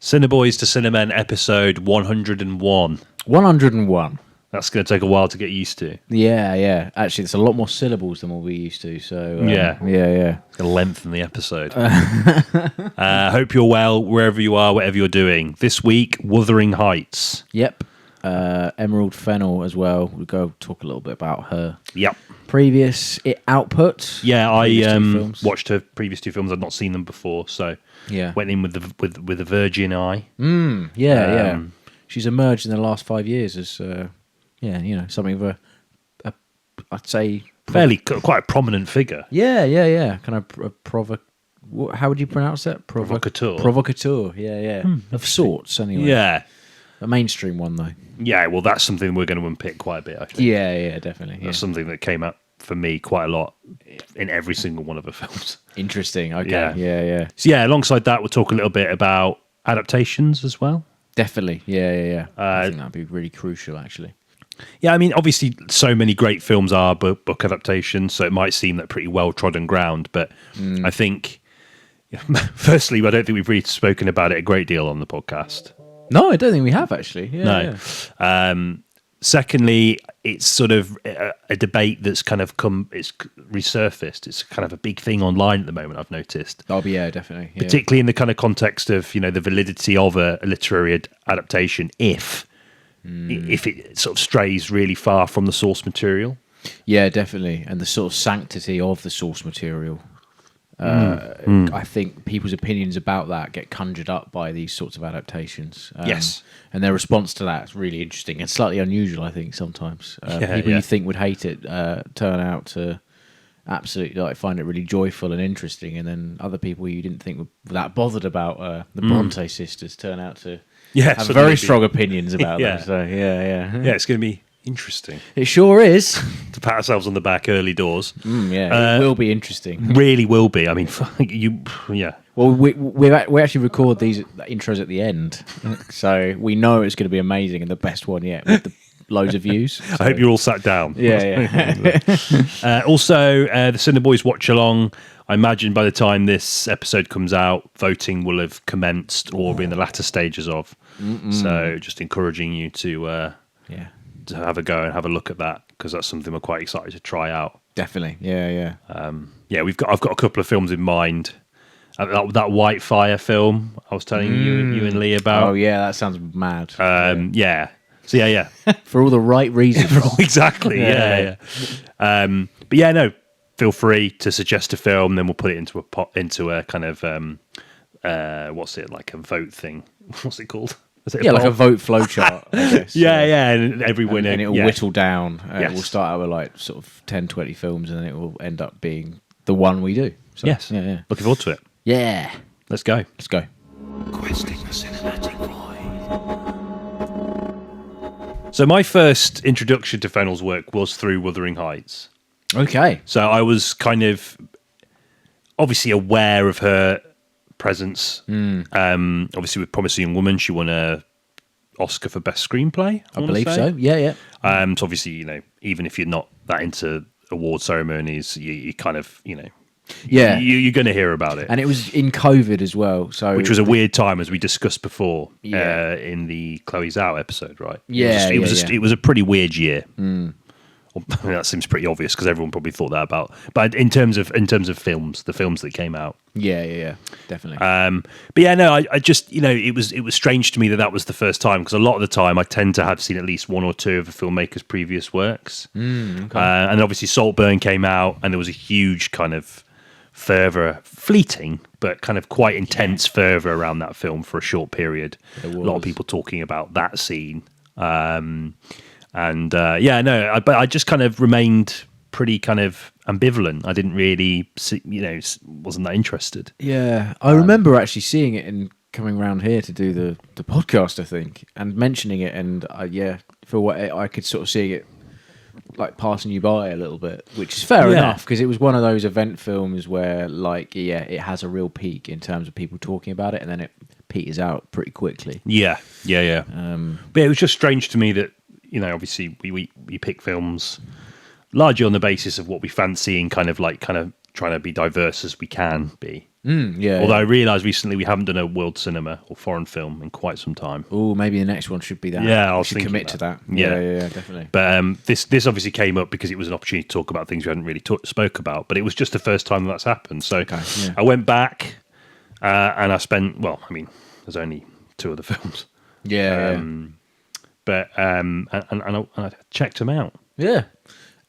Cineboys to Cinemen episode 101. 101. That's going to take a while to get used to. Yeah. Actually, it's a lot more syllables than what we used to. So Yeah. It's going to lengthen the episode. Hope you're well wherever you are, whatever you're doing. This week, Wuthering Heights. Yep. Emerald Fennell as well. We'll go talk a little bit about her. Yep. Previous output. Yeah, I watched her previous two films. I'd not seen them before, so went in with a virgin eye. Yeah. She's emerged in the last 5 years as something of a I'd say quite a prominent figure. Yeah. Kind of how would you pronounce that? Provocateur. Provocateur. Yeah. Of sorts, anyway. Yeah. A mainstream one, though. Yeah, well, that's something we're going to unpick quite a bit, I think. Yeah, definitely. That's something that came up for me quite a lot in every single one of her films. Interesting. Okay. Yeah. So, alongside that, we'll talk a little bit about adaptations as well. Definitely. Yeah. I think that'd be really crucial, actually. Yeah, I mean, obviously, so many great films are book adaptations, so it might seem that pretty well-trodden ground, but I think, firstly, I don't think we've really spoken about it a great deal on the podcast. No, I don't think we have, actually. Secondly, it's sort of a debate that's kind of it's resurfaced. It's kind of a big thing online at the moment, I've noticed. Oh, yeah, definitely. Yeah. Particularly in the kind of context of, the validity of a literary adaptation if it sort of strays really far from the source material. Yeah, definitely. And the sort of sanctity of the source material. I think people's opinions about that get conjured up by these sorts of adaptations. Yes. And their response to that is really interesting and slightly unusual, I think, sometimes. People you think would hate it turn out to absolutely find it really joyful and interesting, and then other people you didn't think were that bothered about the Bronte sisters turn out to have very strong opinions about them. So, yeah, it's going to be interesting. It sure is. To pat ourselves on the back early doors. It will be interesting. Really will be. I mean, Well, we actually record these intros at the end, so we know it's going to be amazing and the best one yet with loads of views. So. I hope you're all sat down. Yeah. Also, the Cineboys watch along. I imagine by the time this episode comes out, voting will have commenced or be in the latter stages of. So, just encouraging you to have a go and have a look at that, because that's something we're quite excited to try out. Definitely, yeah. I've got a couple of films in mind. That Whitefire film I was telling you and Lee about. Oh yeah, that sounds mad. Yeah. So yeah. For all the right reasons. Exactly. Yeah. But yeah, no. Feel free to suggest a film, then we'll put it into a kind of what's it, like a vote thing? What's it called? Like a vote flowchart, I guess. Yeah, and every winner. And it'll whittle down. We'll start out with like sort of 10, 20 films, and then it will end up being the one we do. So, yes. Yeah. Looking forward to it. Yeah. Let's go. Questing the cinematic void. So my first introduction to Fennell's work was through Wuthering Heights. Okay. So I was kind of obviously aware of her presence. Obviously with Promising Young Woman, she won a Oscar for Best Screenplay. I believe so. Yeah. So obviously, even if you're not that into award ceremonies, you kind of, you're going to hear about it. And it was in COVID as well, so which was a weird time, as we discussed before in the Chloe Zhao episode, right? It was a pretty weird year. Well, I mean, that seems pretty obvious because everyone probably thought that about. But in terms of films, the films that came out, yeah, definitely. But yeah, no, I just it was strange to me that was the first time, because a lot of the time I tend to have seen at least one or two of a filmmaker's previous works. And obviously Saltburn came out, and there was a huge kind of fervour, fleeting but kind of quite intense fervour around that film for a short period. A lot of people talking about that scene. But I just kind of remained pretty kind of ambivalent. I didn't really, wasn't that interested. Yeah, I remember actually seeing it and coming around here to do the podcast, I think, and mentioning it, and for what I could sort of see it like passing you by a little bit, which is fair enough, because it was one of those event films where it has a real peak in terms of people talking about it, and then it peters out pretty quickly. Yeah. But it was just strange to me that, obviously we pick films largely on the basis of what we fancy and kind of trying to be diverse as we can be. Yeah. Although I realised recently we haven't done a world cinema or foreign film in quite some time. Oh, maybe the next one should be that. Yeah, I we was should thinking commit to that. Yeah. Yeah, definitely. But this obviously came up because it was an opportunity to talk about things we hadn't really spoke about. But it was just the first time that's happened. So yeah. I went back and I spent. Well, I mean, there's only 2 other films. Yeah. But and I checked them out. Yeah.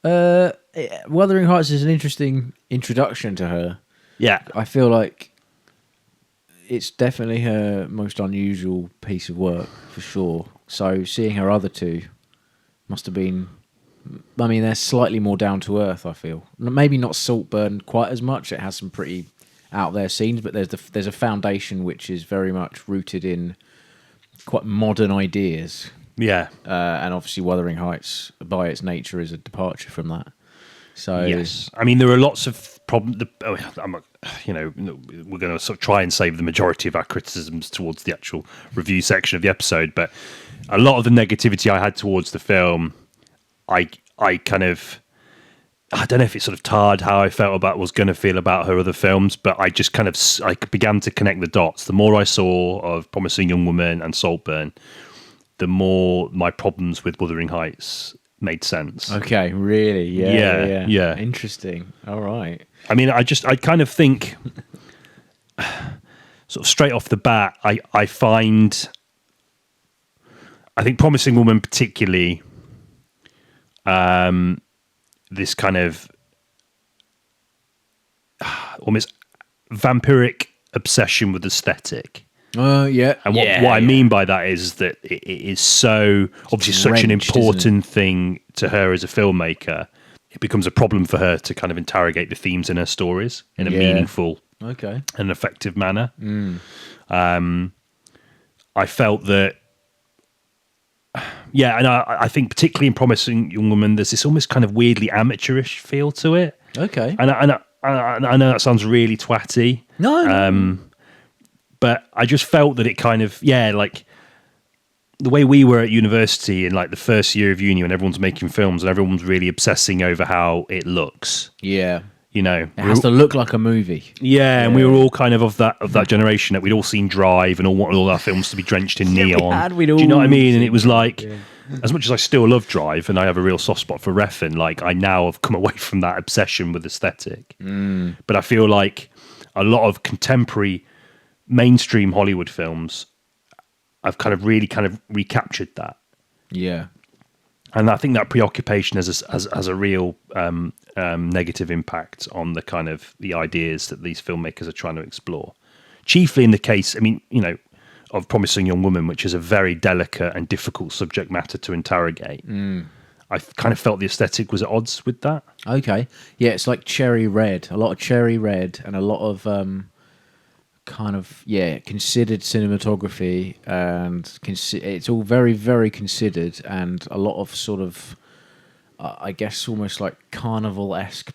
Wuthering Heights is an interesting introduction to her. Yeah, I feel like it's definitely her most unusual piece of work, for sure. So seeing her other 2 must have been... I mean, they're slightly more down to earth, I feel. Maybe not Saltburn quite as much. It has some pretty out there scenes, but there's a foundation which is very much rooted in quite modern ideas. yeah. And obviously Wuthering Heights, by its nature, is a departure from that. So Yes, I mean there are lots of problems. We're going to sort of try and save the majority of our criticisms towards the actual review section of the episode, but a lot of the negativity I had towards the film, I don't know if it sort of tarred how I was going to feel about her other films, but I just I began to connect the dots. The more I saw of Promising Young Woman and Saltburn, the more my problems with Wuthering Heights made sense. Okay, really? Yeah. Interesting. All right. I mean, I kind of think, sort of straight off the bat, I think Promising Woman particularly, this kind of almost vampiric obsession with aesthetic. Yeah. And what I mean by that is that it is so obviously such an Drenched, important thing to her as a filmmaker. It becomes a problem for her to kind of interrogate the themes in her stories in a meaningful and effective manner. I felt that, and I think particularly in Promising Young Woman, there's this almost kind of weirdly amateurish feel to it. Okay. And I know that sounds really twatty. No. But I just felt that it kind of, like the way we were at university in like the first year of uni when everyone's making films and everyone's really obsessing over how it looks. Yeah. You know, it has to look like a movie. Yeah, and we were all kind of that generation that we'd all seen Drive and all wanted all our films to be drenched in neon. Do you know what I mean? And it was like, as much as I still love Drive and I have a real soft spot for Refn, like I now have come away from that obsession with aesthetic. But I feel like a lot of contemporary mainstream Hollywood films I've kind of recaptured that. Yeah. And I think that preoccupation has a real negative impact on the kind of the ideas that these filmmakers are trying to explore. Chiefly in the case, I mean, of Promising Young Woman, which is a very delicate and difficult subject matter to interrogate. I kind of felt the aesthetic was at odds with that. Okay. Yeah, it's like cherry red. A lot of cherry red and a lot of considered cinematography, and it's all very, very considered, and a lot of sort of I guess almost like carnival-esque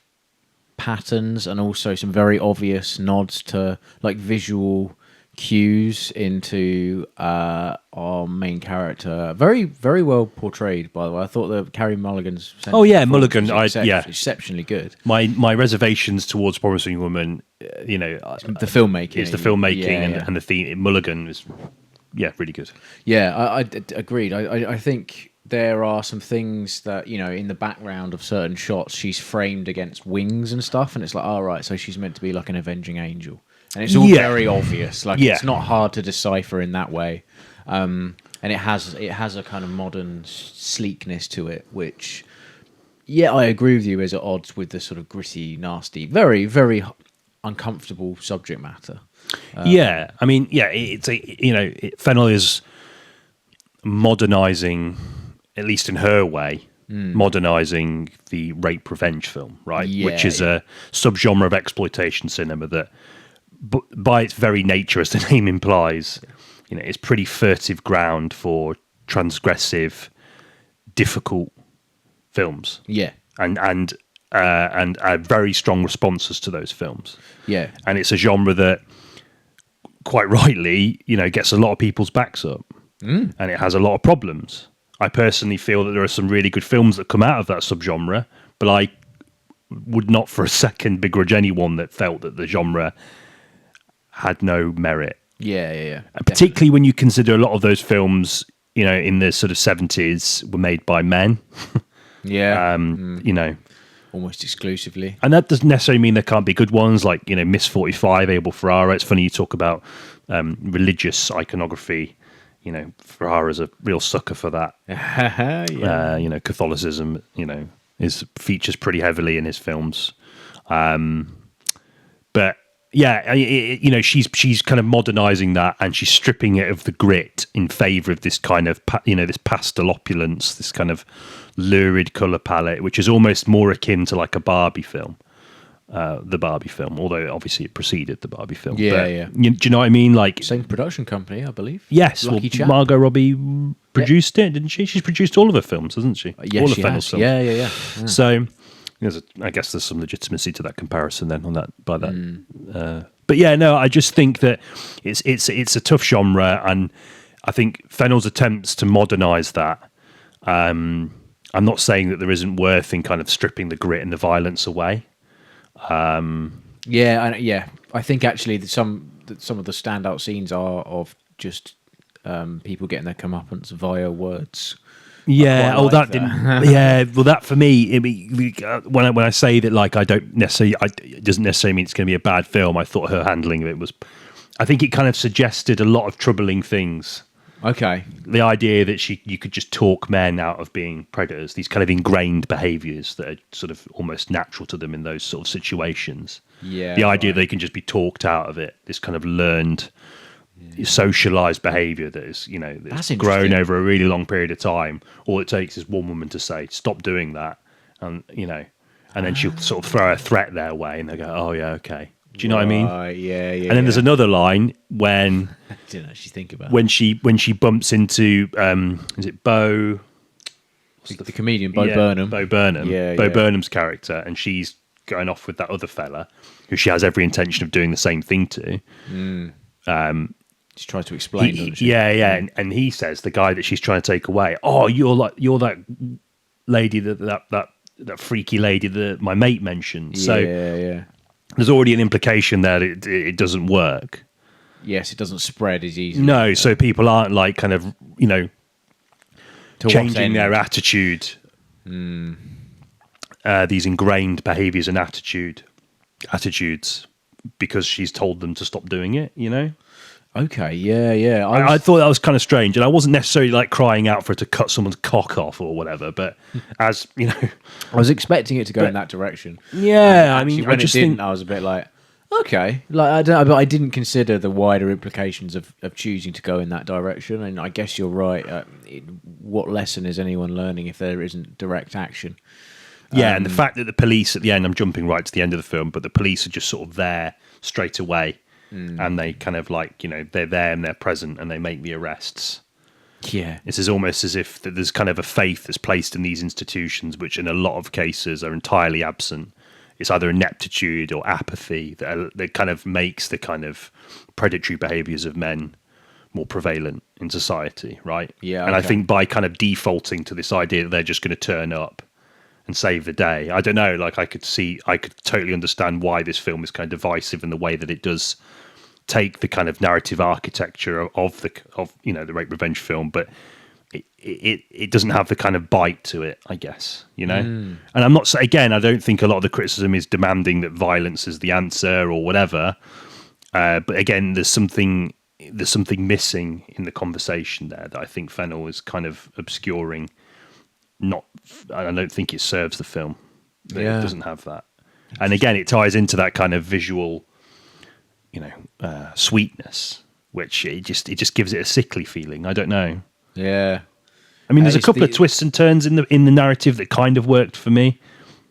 patterns, and also some very obvious nods to like visual cues into our main character. Very, very well portrayed, by the way. I thought that Carey Mulligan's Mulligan, exceptionally good. My reservations towards Promising Woman, the filmmaking. It's the filmmaking and the theme. Mulligan is, really good. Yeah, I agreed. I think there are some things that, in the background of certain shots, she's framed against wings and stuff, and it's like, all right, so she's meant to be like an avenging angel. And it's all very obvious. Like, it's not hard to decipher in that way. And it has a kind of modern sleekness to it, which, I agree with you, is at odds with the sort of gritty, nasty, very, very uncomfortable subject matter. I mean, Fennell is modernizing, at least in her way, modernizing the rape revenge film, right? Which is a subgenre of exploitation cinema that, by its very nature, as the name implies, it's pretty furtive ground for transgressive, difficult films. Yeah, and very strong responses to those films. Yeah, and it's a genre that, quite rightly, gets a lot of people's backs up, and it has a lot of problems. I personally feel that there are some really good films that come out of that subgenre, but I would not for a second begrudge anyone that felt that the genre had no merit. Yeah. And particularly when you consider a lot of those films, you know, in the sort of 70s were made by men. Yeah. You know, Almost exclusively. and that doesn't necessarily mean there can't be good ones, like, you know, Miss 45, Abel Ferrara. It's funny you talk about religious iconography. You know, Ferrara's a real sucker for that. Yeah. You know, Catholicism, you know, features pretty heavily in his films. But yeah, you know, she's kind of modernizing that, and she's stripping it of the grit in favor of this kind of, you know, this pastel opulence, this kind of lurid color palette, which is almost more akin to like a Barbie film. The Barbie film, although obviously it preceded the Barbie film. Yeah, but, yeah. do you know what I mean? Like, Same production company, I believe. yes, well, Lucky chap. Margot Robbie produced it, didn't she? She's produced all of her films, hasn't she? Yes, all of she Fennell's has. films. Yeah. So I guess there's some legitimacy to that comparison then on that by that. But yeah, no, I just think that it's a tough genre, and I think Fennell's attempts to modernise that. I'm not saying that there isn't worth in kind of stripping the grit and the violence away. Yeah. I think actually that some of the standout scenes are of just people getting their comeuppance via words. Yeah. I Oh, like that that. didn't. Yeah. Well, that for me, when I say that, like, I don't necessarily, it doesn't necessarily mean it's going to be a bad film. I thought her handling of it was. I think it kind of suggested a lot of troubling things. Okay. The idea that you could just talk men out of being predators, these kind of ingrained behaviours that are sort of almost natural to them in those sort of situations. Yeah. The idea they can just be talked out of it, this kind of learned, socialised behaviour that is, you know, that's That's grown interesting. over a really long period of time. All it takes is one woman to say, "Stop doing that," and you know, and then she'll sort of throw a threat their way, and they go, "Oh yeah, okay." Do you know what I mean? Yeah. And then there's another line when I didn't actually think about when she bumps into is it Bo? the comedian Bo Burnham. Bo Burnham. Yeah, Bo yeah. Burnham's character, and she's going off with that other fella who she has every intention of doing the same thing to. She tries to explain, doesn't she? Yeah. And he says, the guy that she's trying to take away, "Oh, you're that lady that freaky lady that my mate mentioned." So Yeah. there's already an implication that it doesn't work. Yes, it doesn't spread as easily. No, so people aren't like kind of, you know, To what changing end? their attitude. These ingrained behaviours and attitudes because she's told them to stop doing it, you know? Okay, yeah. I thought that was kind of strange, and I wasn't necessarily like crying out for her to cut someone's cock off or whatever, but as, you know... I was expecting it to go in that direction. Yeah, I Actually, mean, when I just it didn't, think... I was a bit like, okay. Like, I don't know, but I didn't consider the wider implications of choosing to go in that direction, and I guess you're right. What lesson is anyone learning if there isn't direct action? Yeah, and the fact that the police at the end, I'm jumping right to the end of the film, but the police are just sort of there straight away, and they kind of like, you know, they're there and they're present and they make the arrests. Yeah. This is almost as if that there's kind of a faith that's placed in these institutions, which in a lot of cases are entirely absent. It's either ineptitude or apathy that kind of makes the kind of predatory behaviours of men more prevalent in society, right? Yeah, and I okay. think by kind of defaulting to this idea that they're just going to turn up and save the day, I don't know, like I could totally understand why this film is kind of divisive in the way that it does take the kind of narrative architecture of you know, the rape revenge film, but it doesn't have the kind of bite to it, I guess, you know. And I'm not again, I don't think a lot of the criticism is demanding that violence is the answer or whatever, but again, there's something missing in the conversation there that I think Fennell is kind of obscuring. I don't think it serves the film. It doesn't have that, and again, it ties into that kind of visual, you know, sweetness, which it just gives it a sickly feeling. I don't know. Yeah. I mean, there's a It's couple the- of twists and turns in the narrative that kind of worked for me.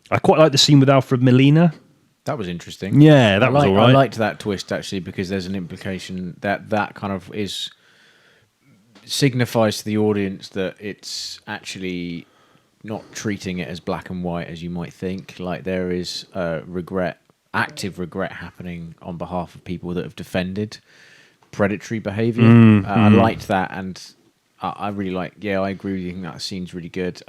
I quite like the scene with Alfred Molina. That was interesting. Yeah, that was all right. I liked that twist actually because there's an implication that kind of signifies to the audience that it's actually not treating it as black and white as you might think. Like there is active regret happening on behalf of people that have defended predatory behaviour. I liked that, and I really like. Yeah, I agree with you. I think that scene's really good.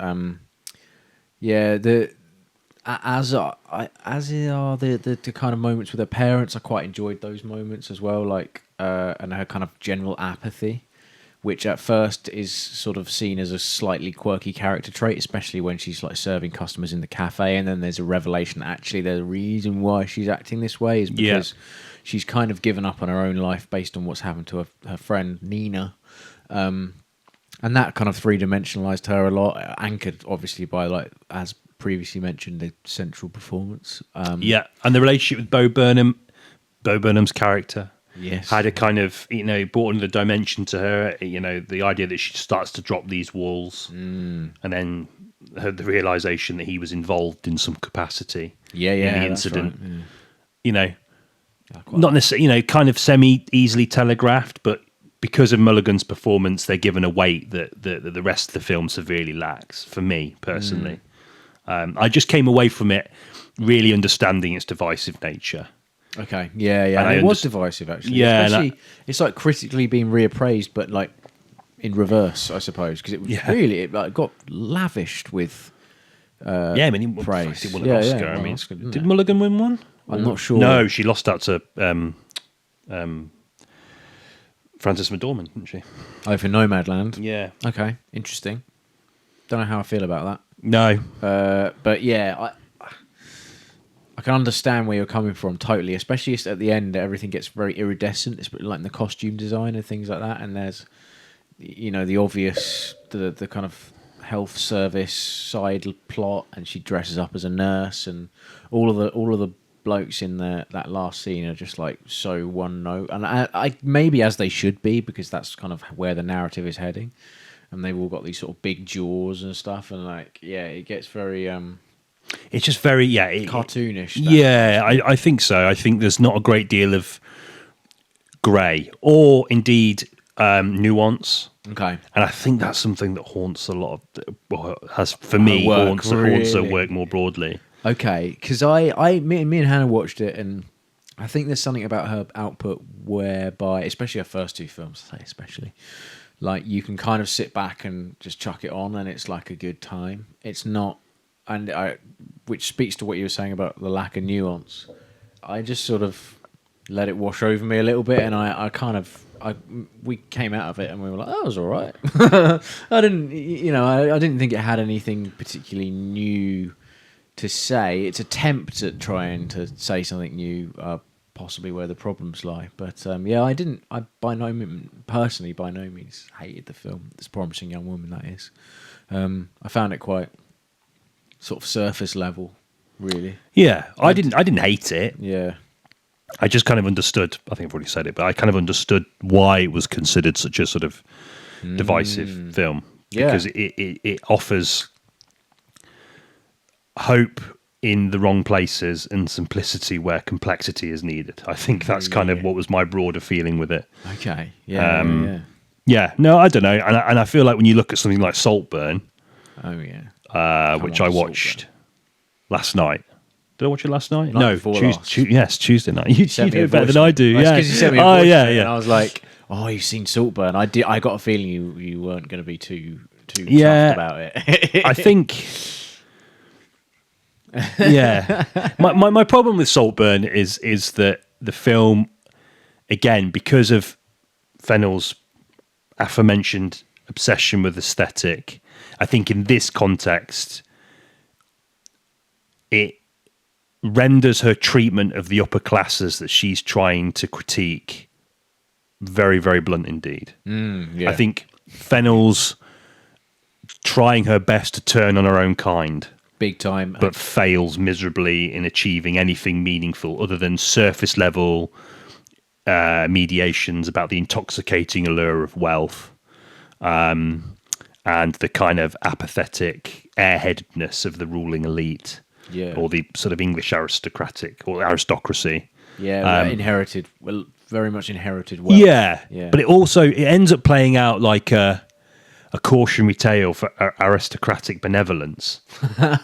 as are the kind of moments with her parents. I quite enjoyed those moments as well, like and her kind of general apathy, which at first is sort of seen as a slightly quirky character trait, especially when she's like serving customers in the cafe, and then there's a revelation that actually the reason why she's acting this way is because she's kind of given up on her own life based on what's happened to her friend Nina. And that kind of three-dimensionalized her a lot, anchored obviously by, like, as previously mentioned, the central performance. And the relationship with Bo Burnham's character, had a kind of, brought another dimension to her. The idea that she starts to drop these walls, and then the realization that he was involved in some capacity in the incident. Right, not necessarily, kind of semi-easily telegraphed, but because of Mulligan's performance, they're given a weight that the rest of the film severely lacks, for me, personally. I just came away from it really understanding its divisive nature. Okay, and it was divisive, actually. Yeah. Especially, it's like critically being reappraised, but like in reverse, I suppose, because it was really, it like, got lavished with praise. He won an Oscar. Oscar, did Mulligan win one? I'm not sure. No, she lost out to Frances McDormand, didn't she? Oh, for Nomadland? Yeah. Okay, interesting. Don't know how I feel about that. No. But yeah, I can understand where you're coming from totally, especially at the end. Everything gets very iridescent. It's like in the costume design and things like that. And there's, the obvious, the kind of health service side plot, and she dresses up as a nurse, and all of the blokes in that last scene are just like so one note, and I maybe as they should be, because that's kind of where the narrative is heading, and they've all got these sort of big jaws and stuff, and it gets very it's just very cartoonish. I think so. I think there's not a great deal of grey or indeed nuance. Okay, and I think that's something that haunts a lot of haunts her work more broadly. Okay, because me and Hannah watched it, and I think there's something about her output whereby, especially her first two films, especially, like you can kind of sit back and just chuck it on, and it's like a good time. It's not, which speaks to what you were saying about the lack of nuance. I just sort of let it wash over me a little bit, and we came out of it and we were like, oh, it was all right. I didn't think it had anything particularly new to say. Its attempt at trying to say something new, possibly where the problems lie. But I by no means hated the film. This Promising Young Woman, that is. I found it quite sort of surface level, really. Yeah, I didn't hate it. Yeah. I just kind of understood, I think I've already said it, but I kind of understood why it was considered such a sort of divisive film. Yeah. Because it offers hope in the wrong places and simplicity where complexity is needed. I think that's kind of what was my broader feeling with it. Okay. Yeah. Yeah. No, I don't know. And I feel like when you look at something like Saltburn, which I watched last night. Did I watch it last night? No, Tuesday night. You know better than I do. Yeah, because you sent me a voice note, and I was like, "Oh, you've seen Saltburn." I got a feeling you weren't going to be too chuffed about it. I think. Yeah, my problem with Saltburn is that the film, again, because of Fennell's aforementioned obsession with aesthetic, I think in this context, it renders her treatment of the upper classes that she's trying to critique very, very blunt indeed. I think Fennell's trying her best to turn on her own kind. Big time. But fails miserably in achieving anything meaningful other than surface level mediations about the intoxicating allure of wealth and the kind of apathetic airheadedness of the ruling elite. Yeah. Or the sort of English aristocracy. Yeah, very much inherited wealth. Yeah. But it ends up playing out like a cautionary tale for aristocratic benevolence.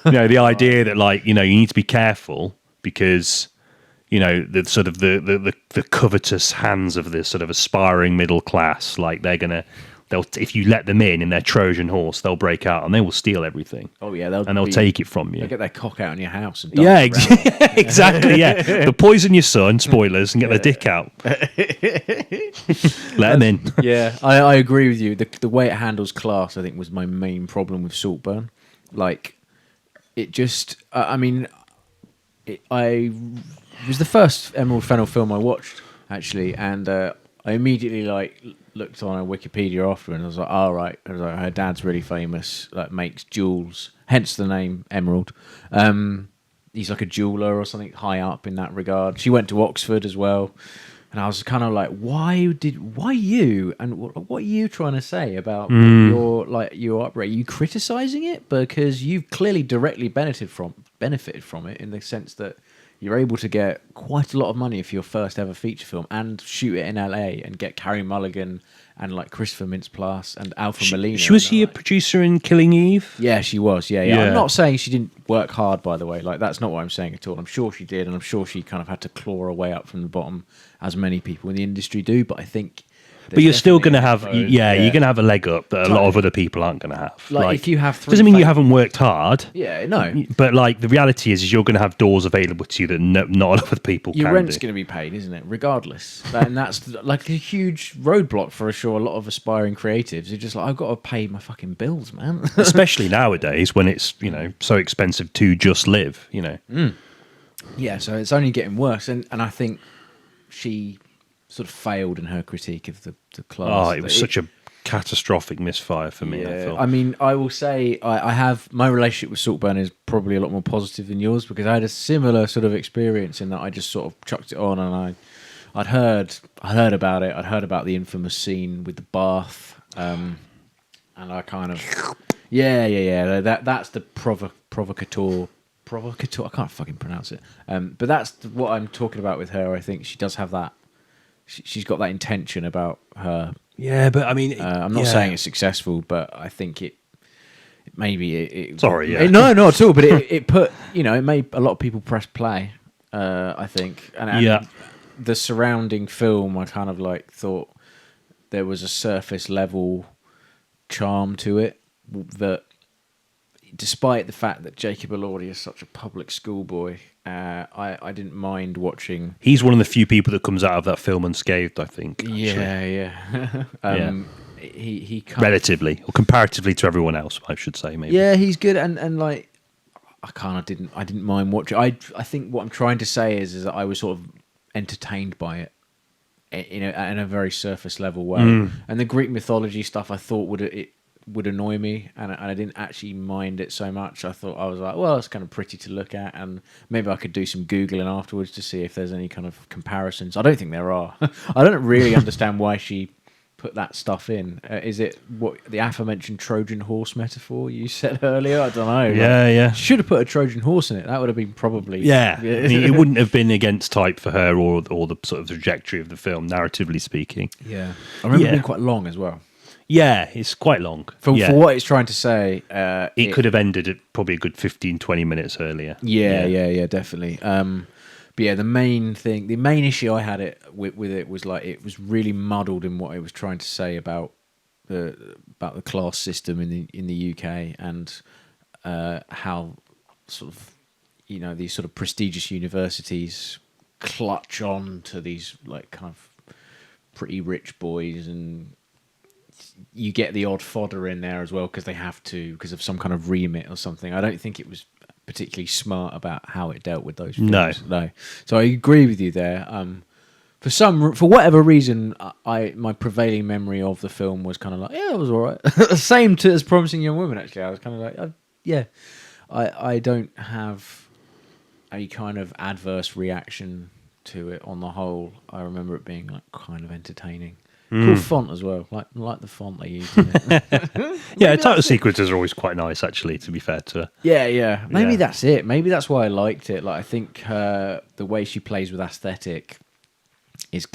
The idea that you need to be careful because the sort of the covetous hands of this sort of aspiring middle class, like they're gonna if you let them in their Trojan horse, they'll break out and they will steal everything. Oh yeah, they'll take it from you. They'll get their cock out in your house and Yeah, dance around. exactly. Yeah, they'll poison your son. Spoilers, and get their dick out. Let them in. Yeah, I agree with you. The way it handles class, I think, was my main problem with Saltburn. Like, it just, it was the first Emerald Fennell film I watched, actually, and I immediately looked on a Wikipedia after, and I was like, "All right." I was like, "Her dad's really famous, like makes jewels, hence the name Emerald." He's like a jeweler or something high up in that regard. She went to Oxford as well. And I was kind of like, why you? And what are you trying to say about your upbringing? Are you criticizing it? Because you've clearly directly benefited from it in the sense that you're able to get quite a lot of money for your first ever feature film and shoot it in LA and get Carey Mulligan and like Christopher Mintz-Plasse and Alpha Molina. Was she a producer in Killing Eve? Yeah, she was. Yeah. I'm not saying she didn't work hard, by the way. Like, that's not what I'm saying at all. I'm sure she did, and I'm sure she kind of had to claw her way up from the bottom, as many people in the industry do. But I think. But you're still going to have, you're going to have a leg up that a lot of other people aren't going to have. Like if you have doesn't mean you haven't worked hard. Yeah, no. But like the reality is you're going to have doors available to you that not a lot of people can do. Your rent's going to be paid, isn't it? Regardless. And that's like a huge roadblock for a lot of aspiring creatives. You're just like, I've got to pay my fucking bills, man. Especially nowadays when it's, so expensive to just live, Yeah, so it's only getting worse. And I think she sort of failed in her critique of the class. Oh, it was such a catastrophic misfire for me. I felt. I mean, I will say I have my relationship with Saltburn is probably a lot more positive than yours, because I had a similar sort of experience in that I just sort of chucked it on, and I'd heard about it. I'd heard about the infamous scene with the bath, and I kind of that's the provocateur. I can't fucking pronounce it. But that's what I'm talking about with her. I think she does have that. She's got that intention about her. Yeah, but I mean, I'm not saying it's successful, but I think it Sorry, yeah. No, not at all. But it put, it made a lot of people press play. I think, and the surrounding film, I kind of like thought there was a surface level charm to it that, despite the fact that Jacob Elordi is such a public schoolboy, I didn't mind watching. He's one of the few people that comes out of that film unscathed, I think. Actually. Yeah. He relatively or comparatively to everyone else, I should say, maybe. Yeah, he's good, and like I didn't mind watching. I think what I'm trying to say is that I was sort of entertained by it, in a very surface level way. And the Greek mythology stuff, I thought would annoy me, and I didn't actually mind it so much. I was like, well, it's kind of pretty to look at, and maybe I could do some Googling afterwards to see if there's any kind of comparisons. I don't think there are. I don't really understand why she put that stuff in. Is it what the aforementioned Trojan horse metaphor you said earlier? I don't know. Yeah. Should have put a Trojan horse in it. That would have been probably... Yeah. I mean, it wouldn't have been against type for her or the sort of trajectory of the film, narratively speaking. Yeah. I remember it being quite long as well. Yeah, it's quite long. For what it's trying to say... it could have ended at probably a good 15, 20 minutes earlier. Yeah, definitely. But yeah, the main issue I had with it was like it was really muddled in what it was trying to say about the class system in the UK, and how sort of these sort of prestigious universities clutch on to these like kind of pretty rich boys, and you get the odd fodder in there as well because they have to, because of some kind of remit or something. I don't think it was particularly smart about how it dealt with those films. No. So I agree with you there. For whatever reason, my prevailing memory of the film was kind of like, yeah, it was all right. Same as Promising Young Woman, actually. I was kind of like, I don't have a kind of adverse reaction to it on the whole. I remember it being like kind of entertaining. Cool font as well, like the font they use. Yeah, title sequences are always quite nice, actually. To be fair to her. Yeah. Maybe that's it. Maybe that's why I liked it. Like, I think the way she plays with aesthetic is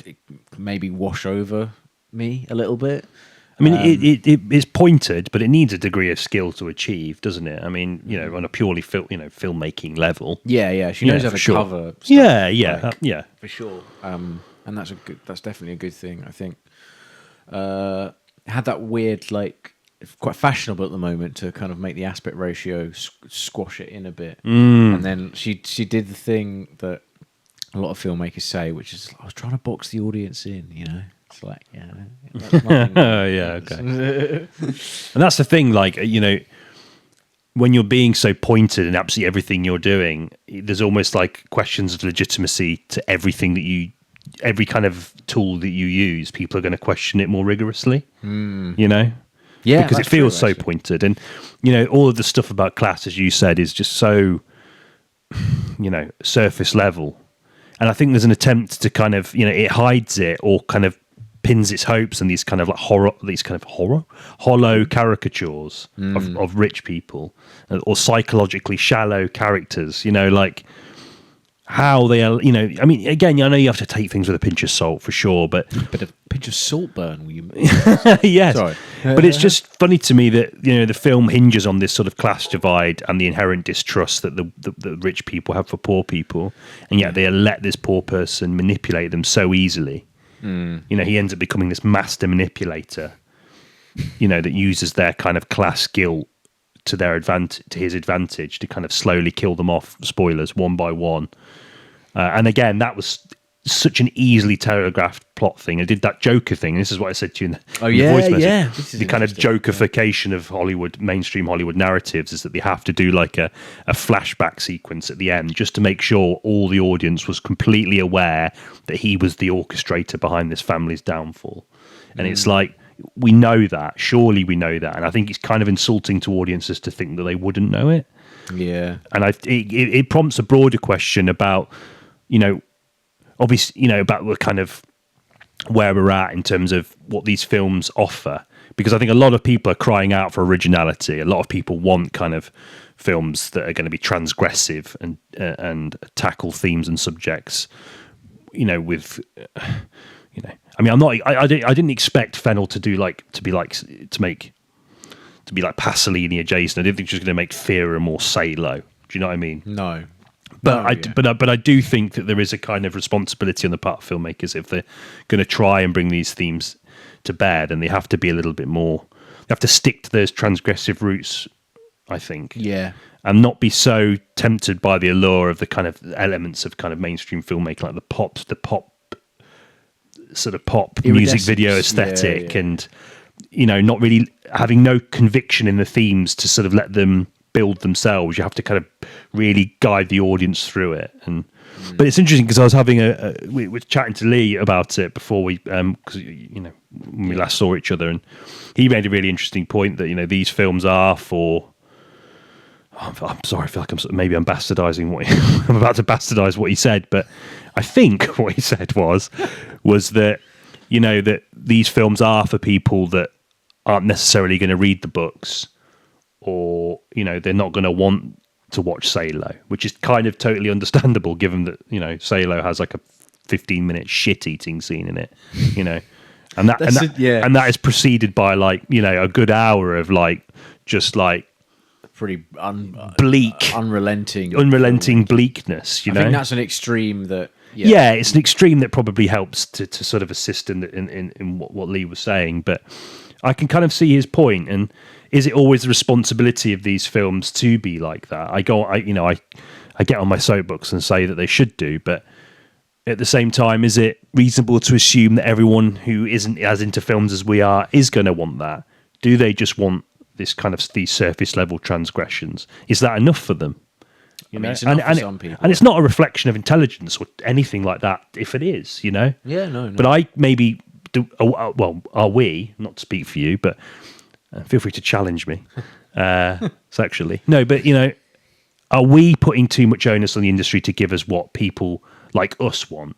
maybe wash over me a little bit. I mean, it's pointed, but it needs a degree of skill to achieve, doesn't it? I mean, on a purely filmmaking level. Yeah. She knows how to cover stuff. Yeah, for sure. And that's definitely a good thing, I think. had that weird, like, quite fashionable at the moment to kind of make the aspect ratio squash it in a bit. And then she did the thing that a lot of filmmakers say, which is, I was trying to box the audience in, you know. It's like, yeah, that's nothing. Yeah, okay. And that's the thing, like, you know, when you're being so pointed in absolutely everything you're doing, there's almost like questions of legitimacy to everything that every kind of tool that you use. People are going to question it more rigorously, you know? Yeah, because it that's feels true, so pointed. And, you know, all of the stuff about class, as you said, is just so, you know, surface level. And I think there's an attempt to kind of, you know, it hides it or kind of pins its hopes on these kind of like hollow caricatures of rich people or psychologically shallow characters, you know, like how they are, you know, I mean, again, I know you have to take things with a pinch of salt for sure, but a pinch of saltburn, will you? yes. Sorry. But it's just funny to me that, you know, the film hinges on this sort of class divide and the inherent distrust that the rich people have for poor people, and yet they let this poor person manipulate them so easily. You know, he ends up becoming this master manipulator, you know, that uses their kind of class guilt to his advantage to kind of slowly kill them off, spoilers, one by one. And again, that was such an easily telegraphed plot thing. I did that Joker thing. This is what I said to you in the voice message. The kind of Jokerification of Hollywood, mainstream Hollywood narratives, is that they have to do like a flashback sequence at the end just to make sure all the audience was completely aware that he was the orchestrator behind this family's downfall. And it's like, we know that. Surely we know that. And I think it's kind of insulting to audiences to think that they wouldn't know it. Yeah. And it prompts a broader question about, you know, obviously, you know, about the kind of where we're at in terms of what these films offer, because I think a lot of people are crying out for originality. A lot of people want kind of films that are going to be transgressive and tackle themes and subjects, you know, with, you know, I mean, I didn't expect Fennell to be like Pasolini adjacent. I didn't think she was going to make Fear more Salo. Do you know what I mean? No. But I do think that there is a kind of responsibility on the part of filmmakers if they're going to try and bring these themes to bear, then they have to be a little bit more. They have to stick to those transgressive roots, I think. Yeah. And not be so tempted by the allure of the kind of elements of kind of mainstream filmmaking, like the pop music video aesthetic, and, you know, not really having no conviction in the themes to sort of let them build themselves. You have to kind of really guide the audience through it. And but it's interesting because I was having we were chatting to Lee about it before we because you know, when we last saw each other, and he made a really interesting point that, you know, these films are for, I'm sorry, I feel like maybe I'm bastardizing what I'm about to bastardize what he said, but I think what he said was that, you know, that these films are for people that aren't necessarily going to read the books, or, you know, they're not going to want to watch Salo, which is kind of totally understandable given that, you know, Salo has like a 15-minute shit-eating scene in it, you know, and that is preceded by, like, you know, a good hour of like just like pretty bleak, unrelenting bleakness. You know, I think that's an extreme that. Yeah, it's an extreme that probably helps to sort of assist in what Lee was saying, but I can kind of see his point. And is it always the responsibility of these films to be like that? I get on my soapbox and say that they should do, but at the same time, is it reasonable to assume that everyone who isn't as into films as we are is going to want that? Do they just want this kind of these surface level transgressions? Is that enough for them? You know? It's enough for some people. And it's not a reflection of intelligence or anything like that, if it is, you know? Yeah, no. But I maybe do, well, are we, not to speak for you, but feel free to challenge me sexually. No, but, you know, are we putting too much onus on the industry to give us what people like us want?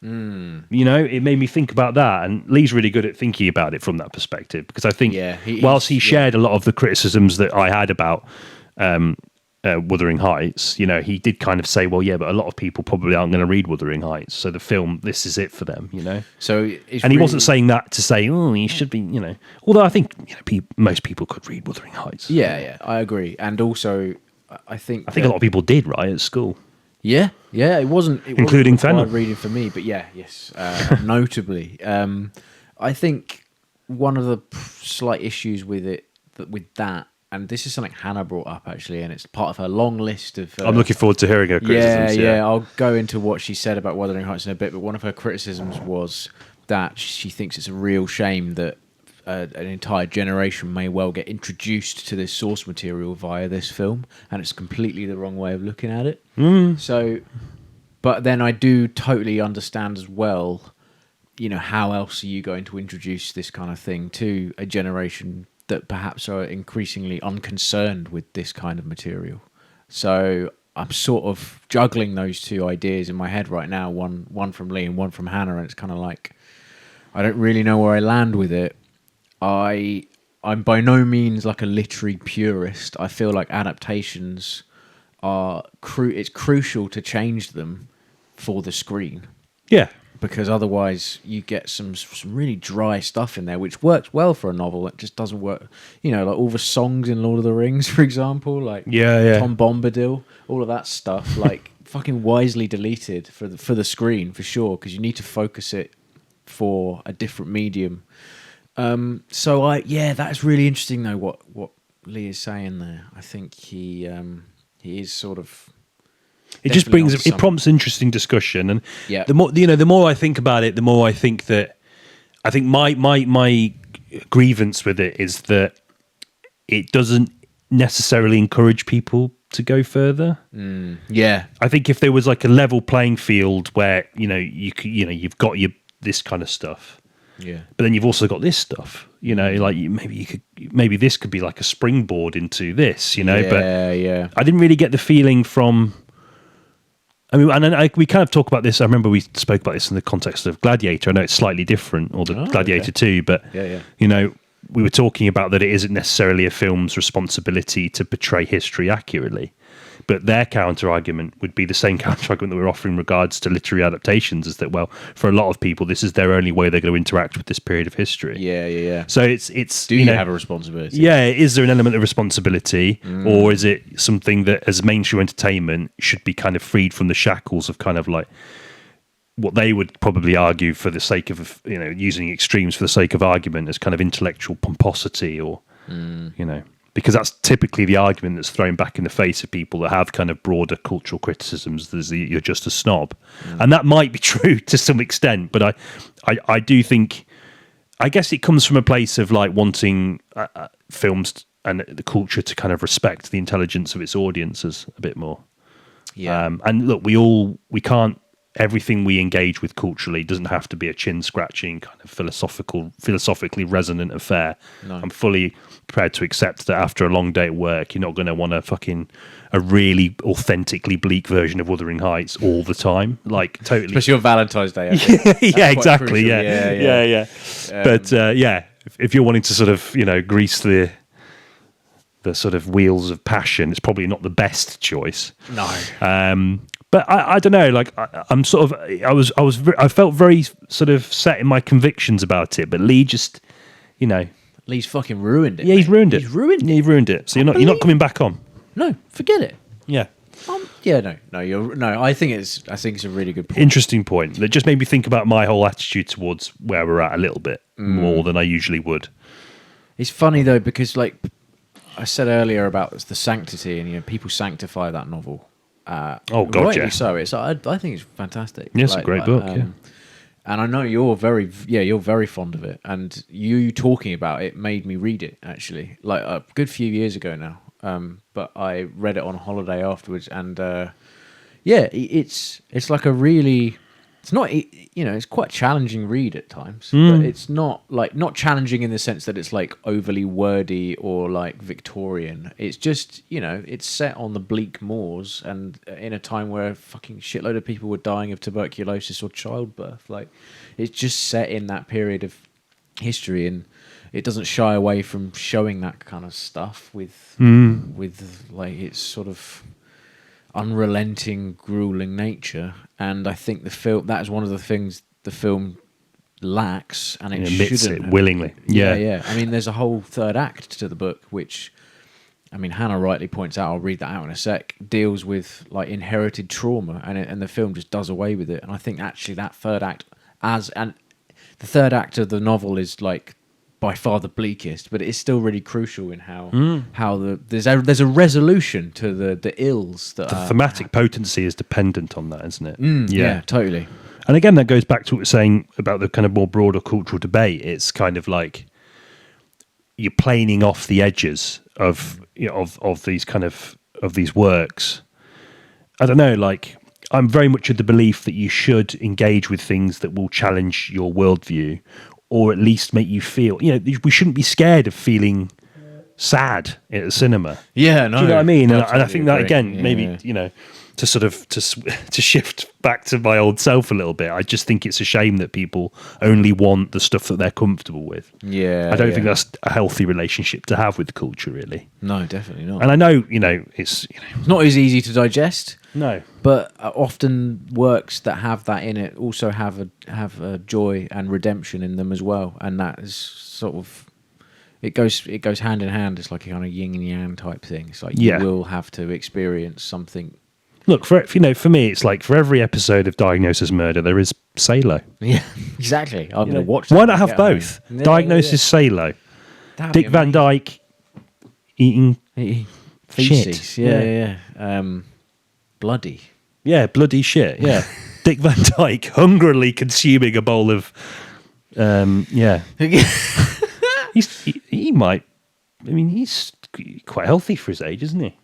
You know, it made me think about that, and Lee's really good at thinking about it from that perspective, because I think whilst he shared a lot of the criticisms that I had about Wuthering Heights, you know, he did kind of say, well, yeah, but a lot of people probably aren't going to read Wuthering Heights, so the film, this is it for them, you know. So, he wasn't saying that to say, oh, you should be, you know. Although I think, you know, most people could read Wuthering Heights. Yeah, I agree, and also I think a lot of people did, right, at school. Yeah, it wasn't including Fennell reading for me, but yes, notably, I think one of the slight issues with that, and this is something Hannah brought up actually, and it's part of her long list of. I'm looking forward to hearing her criticisms. Yeah. I'll go into what she said about Wuthering Heights in a bit, but one of her criticisms was that she thinks it's a real shame that an entire generation may well get introduced to this source material via this film, and it's completely the wrong way of looking at it. So, but then I do totally understand as well, how else are you going to introduce this kind of thing to a generation that perhaps are increasingly unconcerned with this kind of material? So I'm sort of juggling those two ideas in my head right now, one from Lee and one from Hannah, and it's kind of like I don't really know where I land with it. I'm by no means like a literary purist. I feel like adaptations are it's crucial to change them for the screen. Yeah. Because otherwise you get some really dry stuff in there, which works well for a novel. It just doesn't work. Like all the songs in Lord of the Rings, for example, like Tom Bombadil, all of that stuff, like fucking wisely deleted for the screen for sure, because you need to focus it for a different medium. So that's really interesting though. What Lee is saying there, I think he is sort of. It just prompts interesting discussion, and yeah. the more I think about it, the more I think my grievance with it is that it doesn't necessarily encourage people to go further. Yeah, I think if there was like a level playing field where you've got this kind of stuff. Yeah, but then you've also got this stuff, maybe this could be like a springboard into this, but I didn't really get the feeling from, we kind of talk about this. I remember we spoke about this in the context of Gladiator. I know it's slightly different, or the Gladiator 2, but we were talking about that it isn't necessarily a film's responsibility to portray history accurately. But their counter-argument would be the same counter-argument that we're offering in regards to literary adaptations, is that, well, for a lot of people, this is their only way they're going to interact with this period of history. Yeah. So it's Do you have a responsibility? Yeah, is there an element of responsibility, or is it something that, as mainstream entertainment, should be kind of freed from the shackles of kind of like what they would probably argue for the sake of, using extremes for the sake of argument as kind of intellectual pomposity, or, because that's typically the argument that's thrown back in the face of people that have kind of broader cultural criticisms. You're just a snob. And that might be true to some extent, but I do think, I guess it comes from a place of like wanting films and the culture to kind of respect the intelligence of its audiences a bit more. Yeah. And look, we can't, everything we engage with culturally doesn't have to be a chin-scratching kind of philosophically resonant affair. No. I'm fully prepared to accept that after a long day at work, you're not going to want a really authentically bleak version of Wuthering Heights all the time. Like, totally. Especially on Valentine's Day. Yeah, exactly. Crucial. Yeah. But if you're wanting to sort of, grease the sort of wheels of passion, it's probably not the best choice. No. But I don't know. Like I'm sort of, I felt very sort of set in my convictions about it. But Lee just, Lee's fucking ruined it. Yeah, he's ruined it. He's ruined it. Yeah, he's ruined it. So you're not coming back on. No, forget it. Yeah. I think it's a really good point. Interesting point. That just made me think about my whole attitude towards where we're at a little bit more than I usually would. It's funny though, because like I said earlier about the sanctity, and people sanctify that novel. Rightly so. I think it's fantastic. Yeah, it's a great book. Yeah. And I know you're very fond of it, and you talking about it made me read it actually, like a good few years ago now. But I read it on holiday afterwards, and it's like a really, it's not, it's quite a challenging read at times, but it's not challenging in the sense that it's like overly wordy or like Victorian. It's just, it's set on the bleak moors and in a time where a fucking shitload of people were dying of tuberculosis or childbirth. Like, it's just set in that period of history, and it doesn't shy away from showing that kind of stuff with like its sort of unrelenting, grueling nature. And I think that is one of the things the film lacks, and it admits shouldn't it willingly. Yeah. I mean, there's a whole third act to the book, which, I mean, Hannah rightly points out, I'll read that out in a sec, deals with like inherited trauma, and the film just does away with it. And I think actually that third act, the third act of the novel is like by far the bleakest, but it's still really crucial in how there's a resolution to the ills that The thematic potency is dependent on that, isn't it? yeah, totally. And again, that goes back to what we're saying about the kind of more broader cultural debate. It's kind of like you're planing off the edges of of these kind of these works. I don't know, like I'm very much of the belief that you should engage with things that will challenge your worldview, or at least make you feel. We shouldn't be scared of feeling sad at the cinema. Yeah, no. Do you know what I mean? And I totally think that agree. again, Yeah, maybe yeah. To sort of to shift back to my old self a little bit. I just think it's a shame that people only want the stuff that they're comfortable with. Yeah, I don't yeah. think that's a healthy relationship to have with culture, really. No, definitely not. And I know, it's It's not as easy to digest. no. But often works that have that in it also have a joy and redemption in them as well, and that is sort of it goes hand in hand. It's like a kind of yin and yang type thing. It's like you will have to experience something. Look, for me, it's like for every episode of Diagnosis Murder, there is Salo. Yeah, exactly. I'm going to watch. Why that not when I have get home. both? Yeah, Diagnosis Salo, That'd be Dick Van amazing. Dyke eating Feces. shit. Yeah. Bloody. Yeah, bloody shit. Yeah, Dick Van Dyke hungrily consuming a bowl of, he might. I mean, he's quite healthy for his age, isn't he?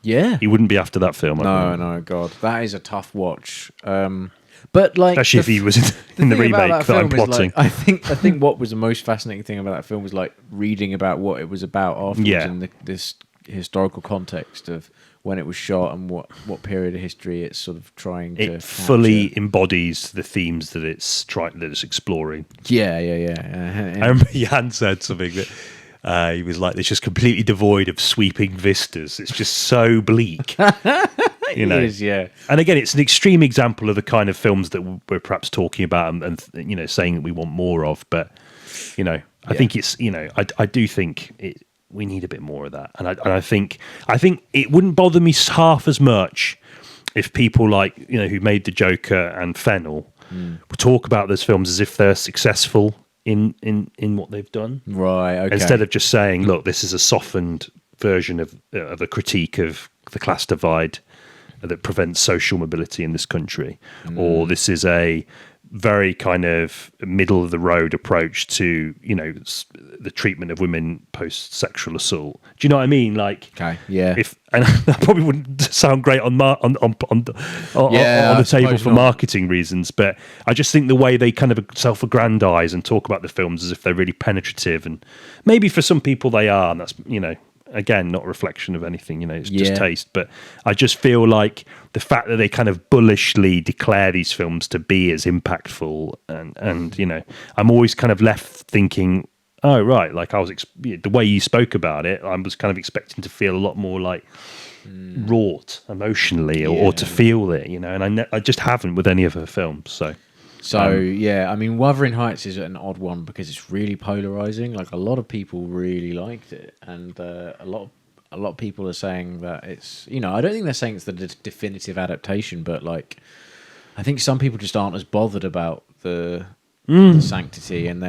Yeah. He wouldn't be after that film. No, God, that is a tough watch. But like, Especially if he was in the thing about remake that film I'm is, like, plotting. I think what was the most fascinating thing about that film was like reading about what it was about afterwards Yeah. and this historical context of when it was shot and what period of history it's sort of trying to It fully capture. embodies the themes that it's exploring. Yeah. I remember Jan said something that he was like, "It's just completely devoid of sweeping vistas. It's just so bleak." It is, yeah. And again, it's an extreme example of the kind of films that we're perhaps talking about and saying that we want more of. But I think it's I do think we need a bit more of that. And I think it wouldn't bother me half as much if people like who made the Joker and Fennell would talk about those films as if they're successful in what they've done, Right. Okay. instead of just saying, "Look, this is a softened version of a critique of the class divide that prevents social mobility in this country," or "This is a very kind of middle of the road approach to the treatment of women post sexual assault." Do you know what I mean? Like, Okay, yeah. and that probably wouldn't sound great on the I table suppose for not. marketing reasons, but I just think the way they kind of self-aggrandize and talk about the films as if they're really penetrative, and maybe for some people they are, and that's again, not a reflection of anything, it's just Yeah. taste. But I just feel like the fact that they kind of bullishly declare these films to be as impactful, and I'm always kind of left thinking, oh, right, like I was, the way you spoke about it, I was kind of expecting to feel a lot more like wrought emotionally or to feel it, and I just haven't with any of her films. So Yeah, I mean, Wuthering Heights is an odd one because it's really polarizing. Like a lot of people really liked it, and a lot of people are saying that it's I don't think they're saying it's the definitive adaptation, but like I think some people just aren't as bothered about the sanctity, and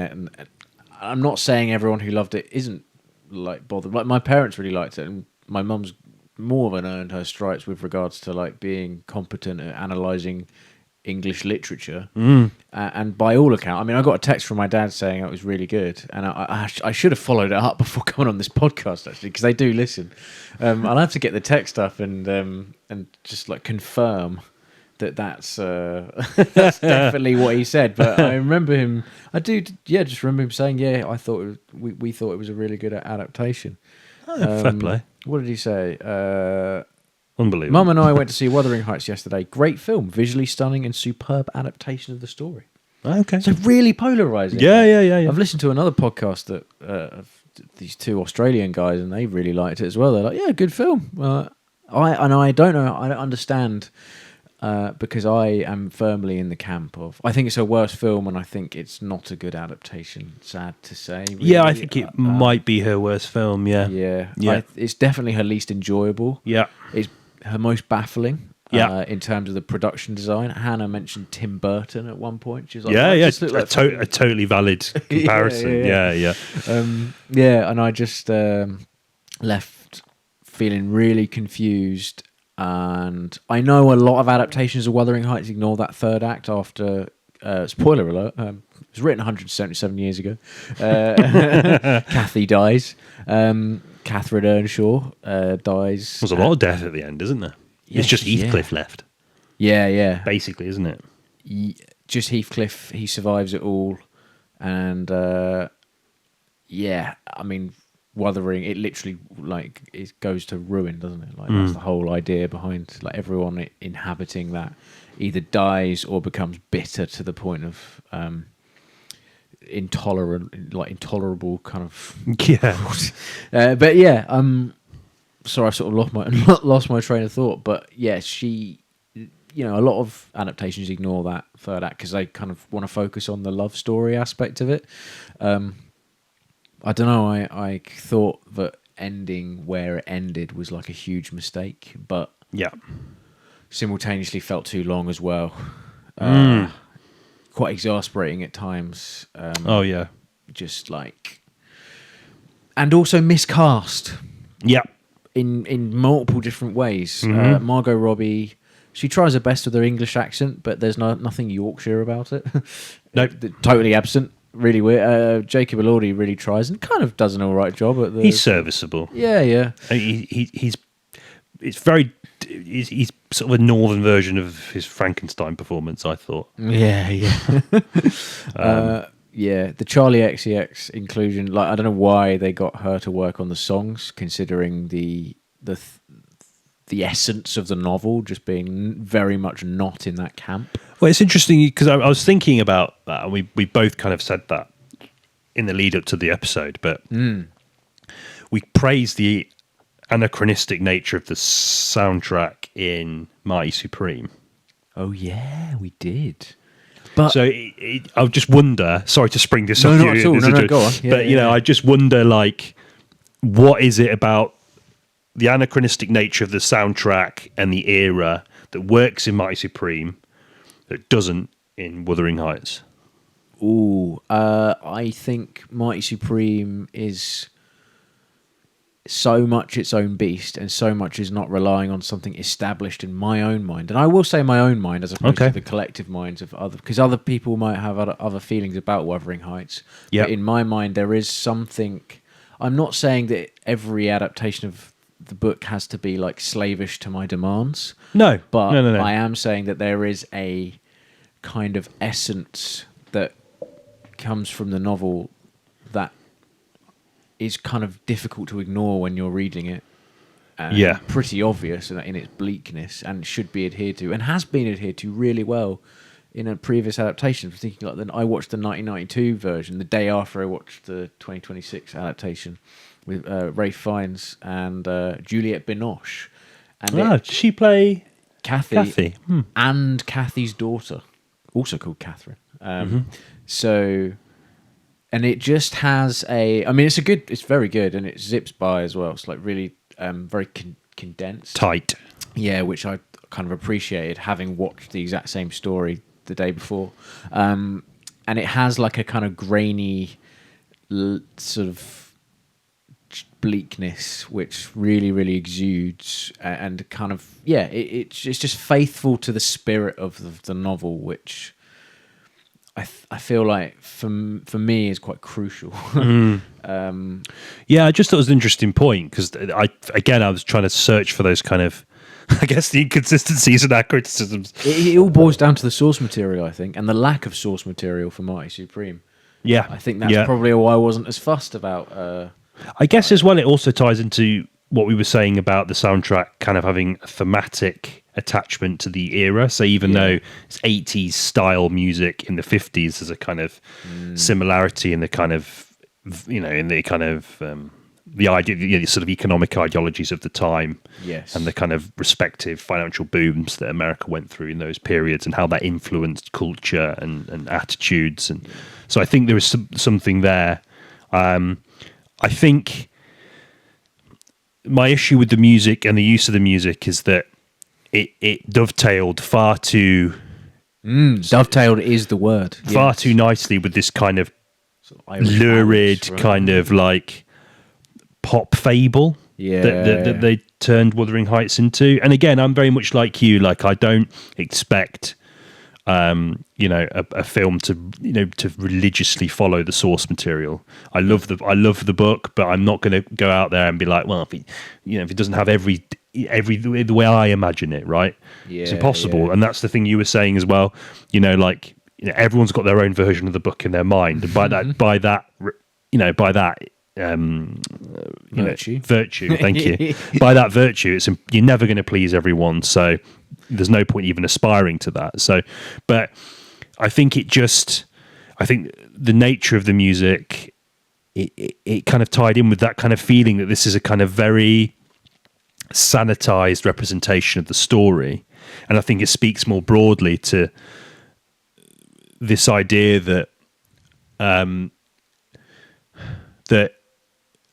I'm not saying everyone who loved it isn't like bothered. Like my parents really liked it, and my mum's more than earned her stripes with regards to like being competent at analysing English literature, and by all accounts, I mean, I got a text from my dad saying it was really good, and I should have followed it up before coming on this podcast actually, because they do listen. I'll have to get the text up and just like confirm that's that's definitely what he said. But I remember him. Just remember him saying, I thought we thought it was a really good adaptation. fair play. What did he say? Unbelievable. Mum and I went to see Wuthering Heights yesterday. Great film, visually stunning and superb adaptation of the story. Okay. So really polarizing. Yeah. I've listened to another podcast that of these two Australian guys, and they really liked it as well. They're like, "Yeah, good film." I don't know. I don't understand because I am firmly in the camp of I think it's a worse film, and I think it's not a good adaptation. Sad to say. Really. Yeah, I think it might be her worst film. Yeah. Yeah. It's definitely her least enjoyable. Yeah. It's her most baffling. in terms of the production design. Hannah mentioned Tim Burton at one point. She was like, Yeah, "Oh, it yeah, just looked like a totally valid comparison. Yeah. yeah, and I just left feeling really confused. And I know a lot of adaptations of Wuthering Heights ignore that third act after. Spoiler alert. It was written 177 years ago. Kathy dies. Catherine Earnshaw dies. There's a lot of death at the end, isn't there? It's just Heathcliff left. Yeah. Basically, isn't it? Just Heathcliff. He survives it all. And I mean, Wuthering, it literally like it goes to ruin, doesn't it? Like that's the whole idea behind like everyone inhabiting that either dies or becomes bitter to the point of intolerable kind of but yeah, sorry, I sort of lost my train of thought. But yeah, she, a lot of adaptations ignore that third act because they kind of want to focus on the love story aspect of it. I don't know. I thought that ending where it ended was like a huge mistake, but simultaneously felt too long as well. Quite exasperating at times. Just like, and also miscast. Yeah, in multiple different ways. Margot Robbie, she tries her best with her English accent, but there's nothing Yorkshire about it. Nope. Totally absent. Really weird. Jacob Elordi really tries and kind of does an all right job at the. He's serviceable. Yeah. He's sort of a northern version of his Frankenstein performance, I thought. Yeah. The Charlie XCX inclusion, like I don't know why they got her to work on the songs, considering the essence of the novel just being very much not in that camp. Well, it's interesting because I was thinking about that, and we both kind of said that in the lead up to the episode, but we praised the anachronistic nature of the soundtrack in Mighty Supreme. Oh yeah, we did. But so I just wonder. Sorry to spring this no, on not you. at all. No, go on. But I just wonder, like, what is it about the anachronistic nature of the soundtrack and the era that works in Mighty Supreme that doesn't in Wuthering Heights? I think Mighty Supreme is so much its own beast and so much is not relying on something established in my own mind. And I will say my own mind as opposed to the collective minds of other, because other people might have other feelings about Wuthering Heights. But in my mind, there is something. I'm not saying that every adaptation of the book has to be like slavish to my demands. No. I am saying that there is a kind of essence that comes from the novel that is kind of difficult to ignore when you're reading it. Pretty obvious in its bleakness, and should be adhered to, and has been adhered to really well in a previous adaptation. I'm thinking like I watched the 1992 version the day after I watched the 2026 adaptation with Ralph Fiennes and Juliette Binoche. And did she play Kathy. And Kathy's daughter, also called Catherine. So, and it just has it's very good, and it zips by as well. It's like really very condensed. Tight. Yeah, which I kind of appreciated, having watched the exact same story the day before. And it has like a kind of grainy sort of bleakness which really exudes, and kind of it's just faithful to the spirit of the novel, which I feel like for me is quite crucial. I just thought it was an interesting point because I was trying to search for those kind of, I guess, the inconsistencies and criticisms. It all boils down to the source material, I think, and the lack of source material for Mighty Supreme. Yeah, I think that's probably why I wasn't as fussed about. I guess as well, it also ties into what we were saying about the soundtrack kind of having a thematic attachment to the era. So even though it's 80s style music in the 50s, there's a kind of similarity in the kind of, in the kind of the idea, the sort of economic ideologies of the time, and the kind of respective financial booms that America went through in those periods, and how that influenced culture and attitudes. And so I think there is something there. I think my issue with the music and the use of the music is that it dovetailed far too Dovetailed is the word. far Yes. too nicely with this kind of Sort of Irish lurid ballads, right? kind of like pop fable that they turned Wuthering Heights into. And again, I'm very much like you. Like, I don't expect a film to religiously follow the source material. I love the book, but I'm not going to go out there and be like, well, if it doesn't have every the way I imagine it, right? It's impossible. Yeah. And that's the thing you were saying as well. Everyone's got their own version of the book in their mind, and by that virtue. Thank you. By that virtue, you're never going to please everyone. So there's no point even aspiring to that. So, but I think the nature of the music, it kind of tied in with that kind of feeling that this is a kind of very sanitized representation of the story. And I think it speaks more broadly to this idea that,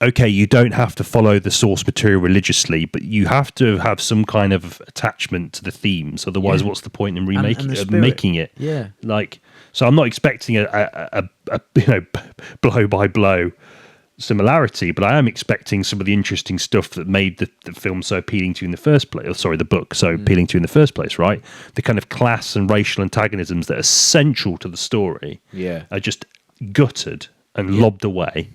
okay, you don't have to follow the source material religiously, but you have to have some kind of attachment to the themes. Otherwise, what's the point in making it? Yeah. So I'm not expecting a blow by blow similarity, but I am expecting some of the interesting stuff that made the film so appealing to you in the first place. Sorry, the book so appealing to you in the first place, right? The kind of class and racial antagonisms that are central to the story are just gutted and lobbed away.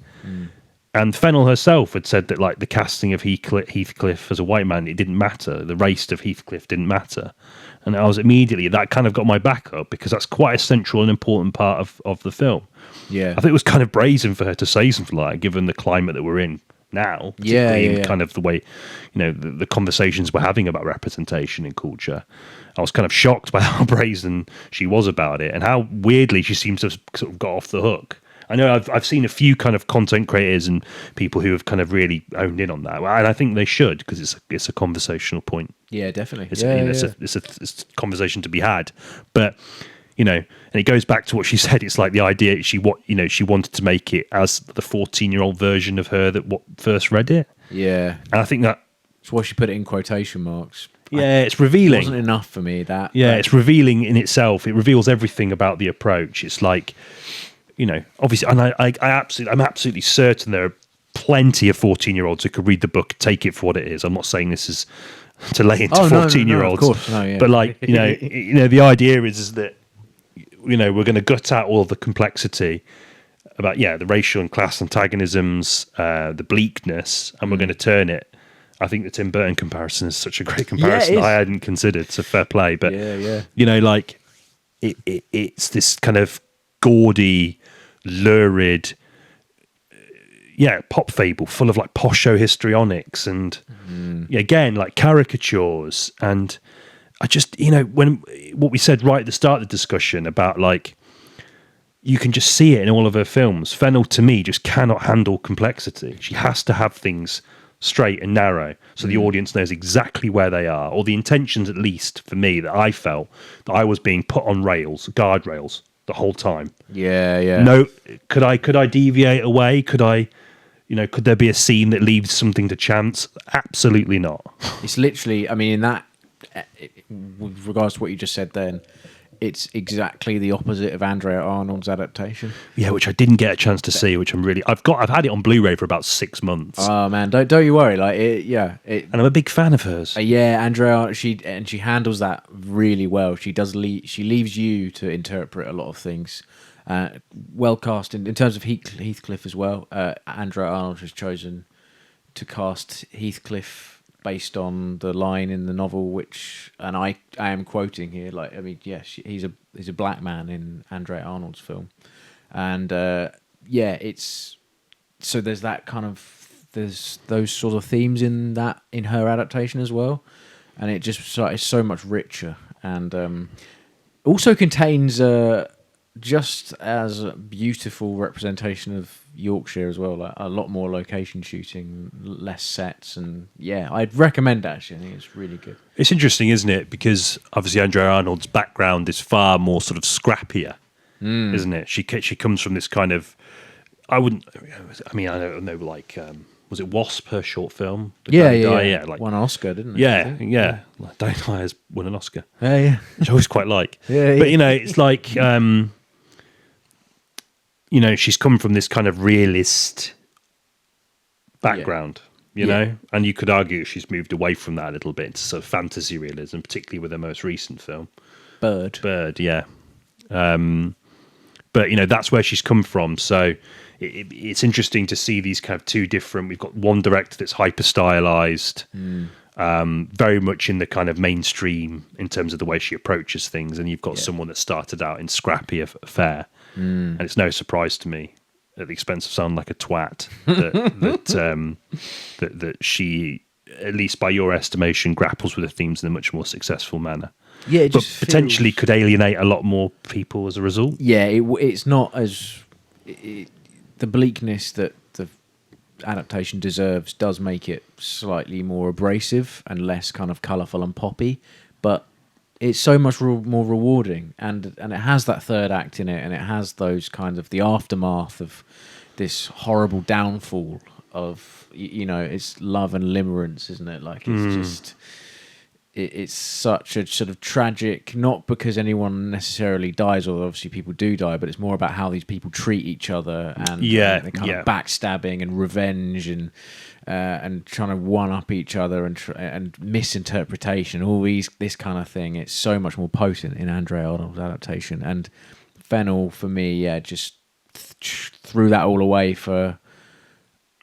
And Fennell herself had said that, like, the casting of Heathcliff as a white man, it didn't matter. The race of Heathcliff didn't matter. And I was immediately, that kind of got my back up, because that's quite a central and important part of the film. Yeah. I think it was kind of brazen for her to say something like that, given the climate that we're in now. Particularly in kind of the way, the conversations we're having about representation in culture. I was kind of shocked by how brazen she was about it, and how weirdly she seems to have sort of got off the hook. I know I've seen a few kind of content creators and people who have kind of really owned in on that, and I think they should, because it's a conversational point. Yeah, definitely. It's a conversation to be had, but and it goes back to what she said. It's like the idea she wanted to make it as the 14-year-old version of her that first read it. Yeah, and I think that's why she put it in quotation marks. Yeah, it's revealing. It wasn't enough for me, that. Yeah, it's revealing in itself. It reveals everything about the approach. It's like, obviously, and I'm absolutely certain there are plenty of 14-year-olds who could read the book, take it for what it is. I'm not saying this is to lay into 14-year-olds, of course, no, yeah. But like, the idea is that we're going to gut out all the complexity about the racial and class antagonisms, the bleakness, and we're going to turn it. I think the Tim Burton comparison is such a great comparison. I hadn't considered. So fair play, but like it's this kind of gaudy, lurid, pop fable full of like posh-show histrionics and again, like caricatures. And I just, when what we said right at the start of the discussion about, like, you can just see it in all of her films. Fennell, to me, just cannot handle complexity. She has to have things straight and narrow so the audience knows exactly where they are, or the intentions, at least for me, that I felt that I was being put on guardrails the whole time. No, could I deviate away? Could I, could there be a scene that leaves something to chance? Absolutely not. It's literally, I mean, in that, with regards to what you just said then, it's exactly the opposite of Andrea Arnold's adaptation. Yeah, which I didn't get a chance to see, which I'm really... I've had it on Blu-ray for about 6 months. Oh man, don't you worry. Like, and I'm a big fan of hers. Andrea, she handles that really well. She leaves you to interpret a lot of things. Well cast in terms of Heathcliff as well. Andrea Arnold has chosen to cast Heathcliff based on the line in the novel, which, and I am quoting here, like, I mean, yes, he's a black man in Andrea Arnold's film, and it's so there's that kind of, there's those sort of themes in her adaptation as well, and it just is so much richer, and also contains just as beautiful representation of Yorkshire as well, like a lot more location shooting, less sets, and I'd recommend it, actually. I think it's really good. It's interesting, isn't it? Because obviously Andrea Arnold's background is far more sort of scrappier, isn't it? She comes from this kind of, I don't know, like, was was it Wasp, her short film? Yeah. Like, Won an Oscar, didn't it? yeah. Like, Don't Die has won an Oscar, Yeah. which I always quite like. Yeah. But it's like she's come from this kind of realist background. You know, and you could argue she's moved away from that a little bit to sort of fantasy realism, particularly with her most recent film, Bird, yeah. But that's where she's come from. So it's interesting to see these kind of two different. We've got one director that's hyper stylized, very much in the kind of mainstream in terms of the way she approaches things, and you've got someone that started out in scrappy affair, and it's no surprise to me, at the expense of sounding like a twat, that she, at least by your estimation, grapples with the themes in a much more successful manner. Yeah, it but just potentially could alienate a lot more people as a result. Yeah, it's not as the bleakness that the adaptation deserves does make it slightly more abrasive and less kind of colourful and poppy, but it's so much more rewarding, and it has that third act in it, and it has those kind of the aftermath of this horrible downfall of it's love and limerence, isn't it? Like it's just it's such a sort of tragic, not because anyone necessarily dies, although obviously people do die, but it's more about how these people treat each other and the kind of backstabbing and revenge and trying to one up each other and misinterpretation, all this kind of thing. It's so much more potent in Andrea Arnold's adaptation, and Fennell for me, just threw that all away for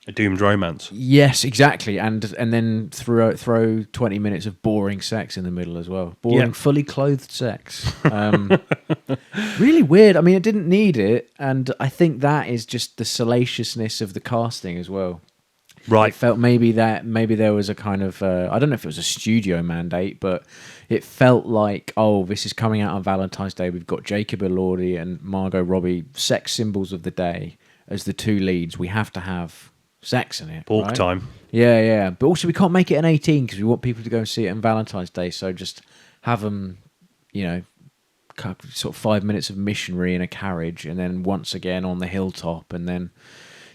a doomed romance. Yes, exactly, and then throw 20 minutes of boring sex in the middle as well. Boring, fully clothed sex. Really weird. I mean, it didn't need it, and I think that is just the salaciousness of the casting as well. Right. It felt maybe there was a kind of I don't know if it was a studio mandate, but it felt like, this is coming out on Valentine's Day. We've got Jacob Elordi and Margot Robbie, sex symbols of the day, as the two leads. We have to have sex in it. Pork time. Yeah. But also we can't make it an 18 because we want people to go and see it on Valentine's Day. So just have them, sort of 5 minutes of missionary in a carriage, and then once again on the hilltop, and then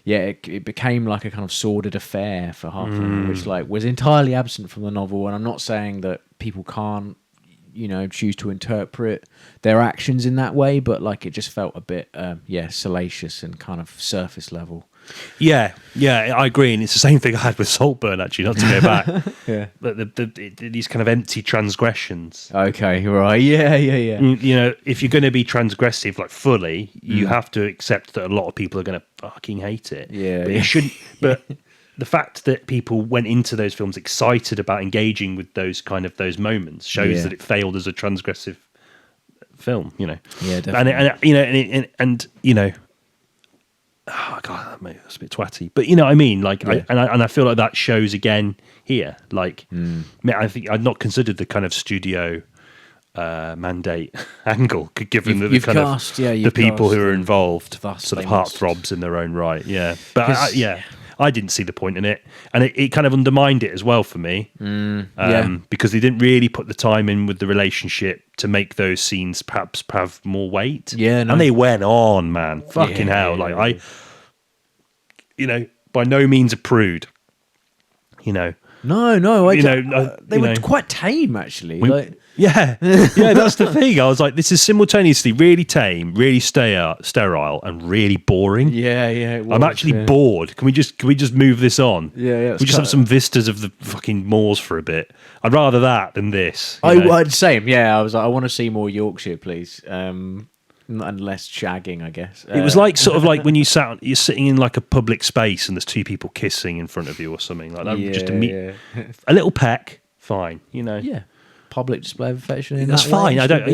it became like a kind of sordid affair for half an hour, which was entirely absent from the novel. And I'm not saying that people can't choose to interpret their actions in that way, but it just felt a bit salacious and kind of surface level. Yeah, I agree, and it's the same thing I had with Saltburn, actually, not to go back. Yeah. But these kind of empty transgressions. Okay, right, yeah. If you're going to be transgressive, fully, you have to accept that a lot of people are going to fucking hate it. Yeah. But it shouldn't, but the fact that people went into those films excited about engaging with those moments shows that it failed as a transgressive film, Yeah, definitely. And oh god, that's a bit twatty, but I mean, I feel like that shows again here. I think I'd not considered the kind of studio mandate angle, given the kind of the people who are involved, sort of heartthrobs in their own right. Yeah, but I didn't see the point in it, and it kind of undermined it as well for me, because they didn't really put the time in with the relationship to make those scenes perhaps have more weight. Yeah, no. And they went on, man, fucking hell. I, by no means a prude, No, they were quite tame, actually. Yeah, that's the thing. I was like, this is simultaneously really tame, really sterile, and really boring. Yeah, it was, I'm actually bored. Can we just move this on? Yeah. We just have some vistas of the fucking moors for a bit. I'd rather that than this. I'd same. Yeah, I was like, I want to see more Yorkshire, please. And less shagging, I guess. It was sort of like when you're sitting in a public space and there's two people kissing in front of you or something like that. Just a little peck, fine. Yeah. Public display of affection. That's fine. I don't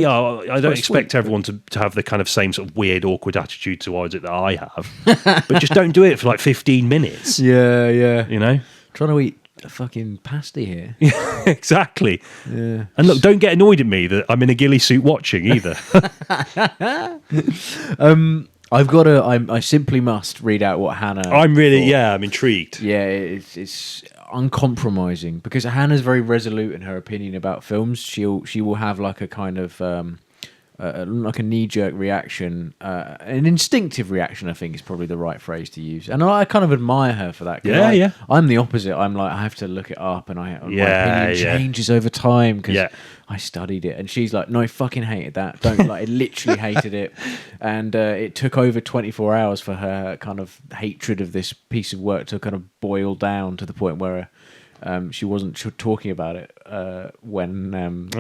expect sweet, everyone to have the kind of same sort of weird, awkward attitude towards it that I have. But just don't do it for 15 minutes. Yeah. Trying to eat a fucking pasty here. Exactly. Yeah. And look, don't get annoyed at me that I'm in a ghillie suit watching either. I simply must read out what Hannah. I'm intrigued. Yeah, it's uncompromising because Hannah's very resolute in her opinion about films. She will have a kind of like a knee-jerk reaction, an instinctive reaction, I think is probably the right phrase to use. And I kind of admire her for that. 'Cause Yeah. I'm the opposite. I'm like, I have to look it up, and my opinion Yeah. changes over time because Yeah. I studied it. And she's like, no, I fucking hated that. Don't like, I literally hated it. And it took over 24 hours for her kind of hatred of this piece of work to kind of boil down to the point where she wasn't talking about it when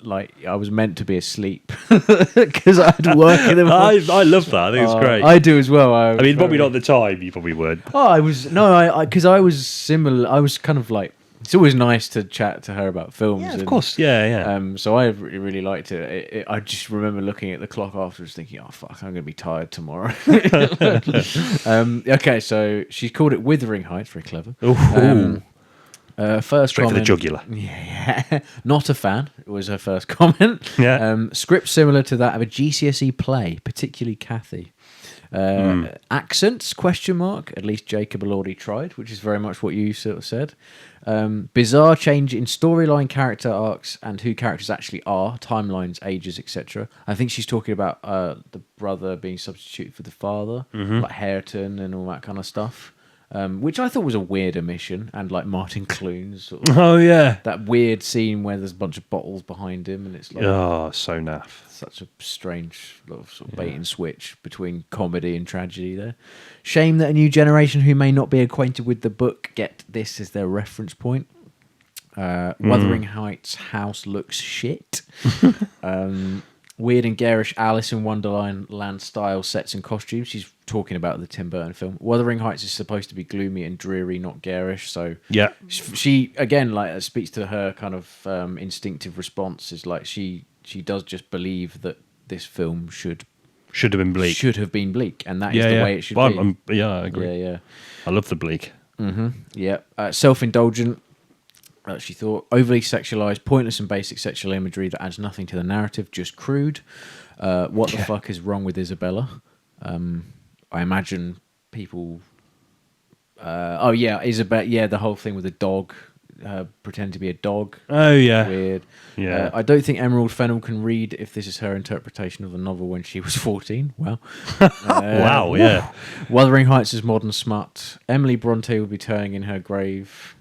like I was meant to be asleep because I had to work in the morning. I love that. I think it's great. I do as well. I mean, probably not at the time. You probably would. Oh, I was because I was similar. I was kind of like, it's always nice to chat to her about films. Yeah, of course. Yeah. So I really liked it. I just remember looking at the clock afterwards, thinking, "Oh fuck, I'm going to be tired tomorrow." Okay, so she called it Wuthering Heights. Very clever. First Straight for the comment, jugular. Yeah, not a fan. It was her first comment. Yeah. Script similar to that of a GCSE play, particularly Kathy. Accents, question mark. At least Jacob had already tried, which is very much what you sort of said. Bizarre change in storyline, character arcs, and who characters actually are, timelines, ages, etc. I think she's talking about the brother being substituted for the father, like Hareton and all that kind of stuff. Which I thought was a weird omission, and like Martin Clunes, sort of, Oh yeah. that weird scene where there's a bunch of bottles behind him, and it's like So naff. such a strange sort of bait and switch between comedy and tragedy there. Shame that a new generation who may not be acquainted with the book get this as their reference point. Wuthering Heights house looks shit. Weird and garish Alice in Wonderland style sets and costumes. She's talking about the Tim Burton film. Wuthering Heights is supposed to be gloomy and dreary, not garish. So Yeah. she again, like, speaks to her kind of instinctive response. Is like she does just believe that this film should Should have been bleak. and that is the way it should be. I agree. Yeah. I love the bleak. Yeah. Self-indulgent. She thought overly sexualized, pointless and basic sexual imagery that adds nothing to the narrative, just crude. What the fuck is wrong with Isabella? I imagine people. Isabella. Yeah, the whole thing with the dog, pretend to be a dog. Oh yeah. Weird. Yeah. I don't think Emerald Fennell can read if this is her interpretation of the novel when she was 14. Wow. Wow. Yeah. Wuthering Heights is modern smut. Emily Bronte will be turning in her grave.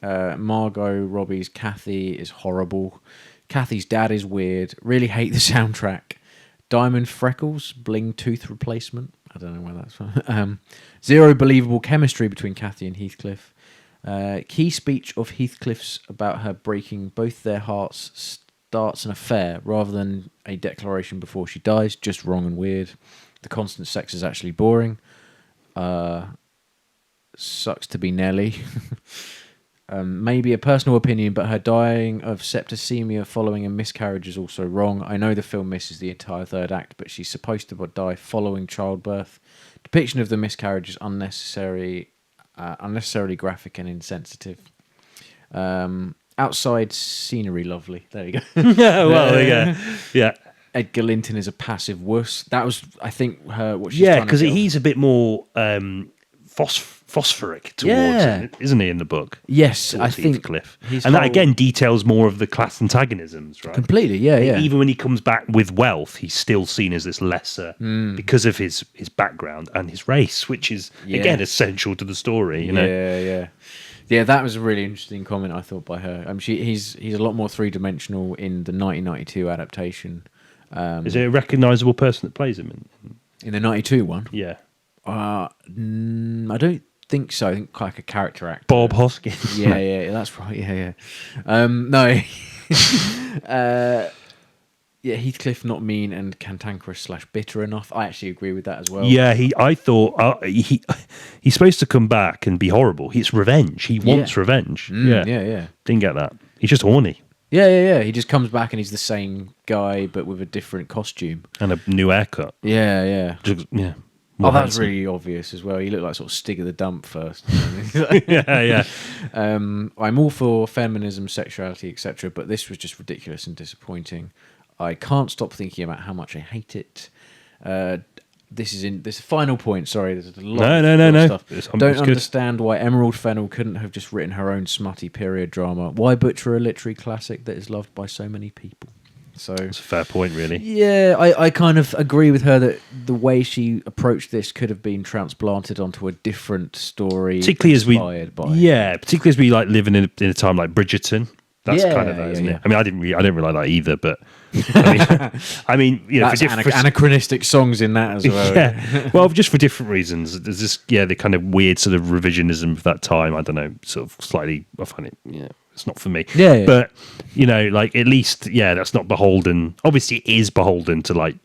Margot Robbie's Kathy is horrible. Kathy's dad is weird. Really hate the soundtrack. Diamond freckles, bling tooth replacement. I don't know where that's from. Zero believable chemistry between Kathy and Heathcliff. Key speech of Heathcliff's about her breaking both their hearts starts an affair rather than a declaration before she dies. Just wrong and weird. The constant sex is actually boring. Sucks to be Nelly. Maybe a personal opinion, but her dying of septicemia following a miscarriage is also wrong. I know the film misses the entire third act, but she's supposed to die following childbirth. Depiction of the miscarriage is unnecessarily graphic and insensitive. Outside scenery, lovely. There you go. Yeah. Well, there you go. Yeah. Edgar Linton is a passive wuss. That was, I think, what she's Yeah, trying to because get on. he's a bit more phosphoric towards it, isn't he, in the book? Yes, Towards I think Heathcliff. his And that whole- again details more of the class antagonisms, right? completely. Yeah. Even when he comes back with wealth, he's still seen as this lesser because of his background and his race, which is again essential to the story. You know? Yeah, that was a really interesting comment, I thought, by her. He's a lot more three-dimensional in the 1992 adaptation. Is it a recognisable person that plays him? In the 92 one? Yeah. I don't think so. I think like a character actor. Bob Hoskins. Yeah, that's right. Yeah. No. Heathcliff not mean and cantankerous / bitter enough. I actually agree with that as well. Yeah, I thought he's supposed to come back and be horrible. It's revenge. He wants revenge. Yeah. Didn't get that. He's just horny. Yeah. He just comes back and he's the same guy but with a different costume And a new haircut. Yeah. Just, yeah. Oh, that's really obvious as well. He looked like sort of Stig of the Dump first. Yeah. I'm all for feminism, sexuality, etc., but this was just ridiculous and disappointing. I can't stop thinking about how much I hate it. This final point. Sorry, there's a lot of stuff. It's Don't good. understand why Emerald Fennell couldn't have just written her own smutty period drama. Why butcher a literary classic that is loved by so many people? So It's a fair point, really. yeah, I kind of agree with her that the way she approached this could have been transplanted onto a different story, Particularly as we, inspired by. particularly as we like living in a time like Bridgerton. That's kind of that, isn't yeah. it? I mean, I don't really like that either, but I mean, you know, That's for anachronistic songs in that as well. yeah, well, just for different reasons. There's this, the kind of weird sort of revisionism of that time. I don't know, sort of slightly. I find it, it's not for me. Yeah. But you know, like at least, that's not beholden. Obviously, it is beholden to like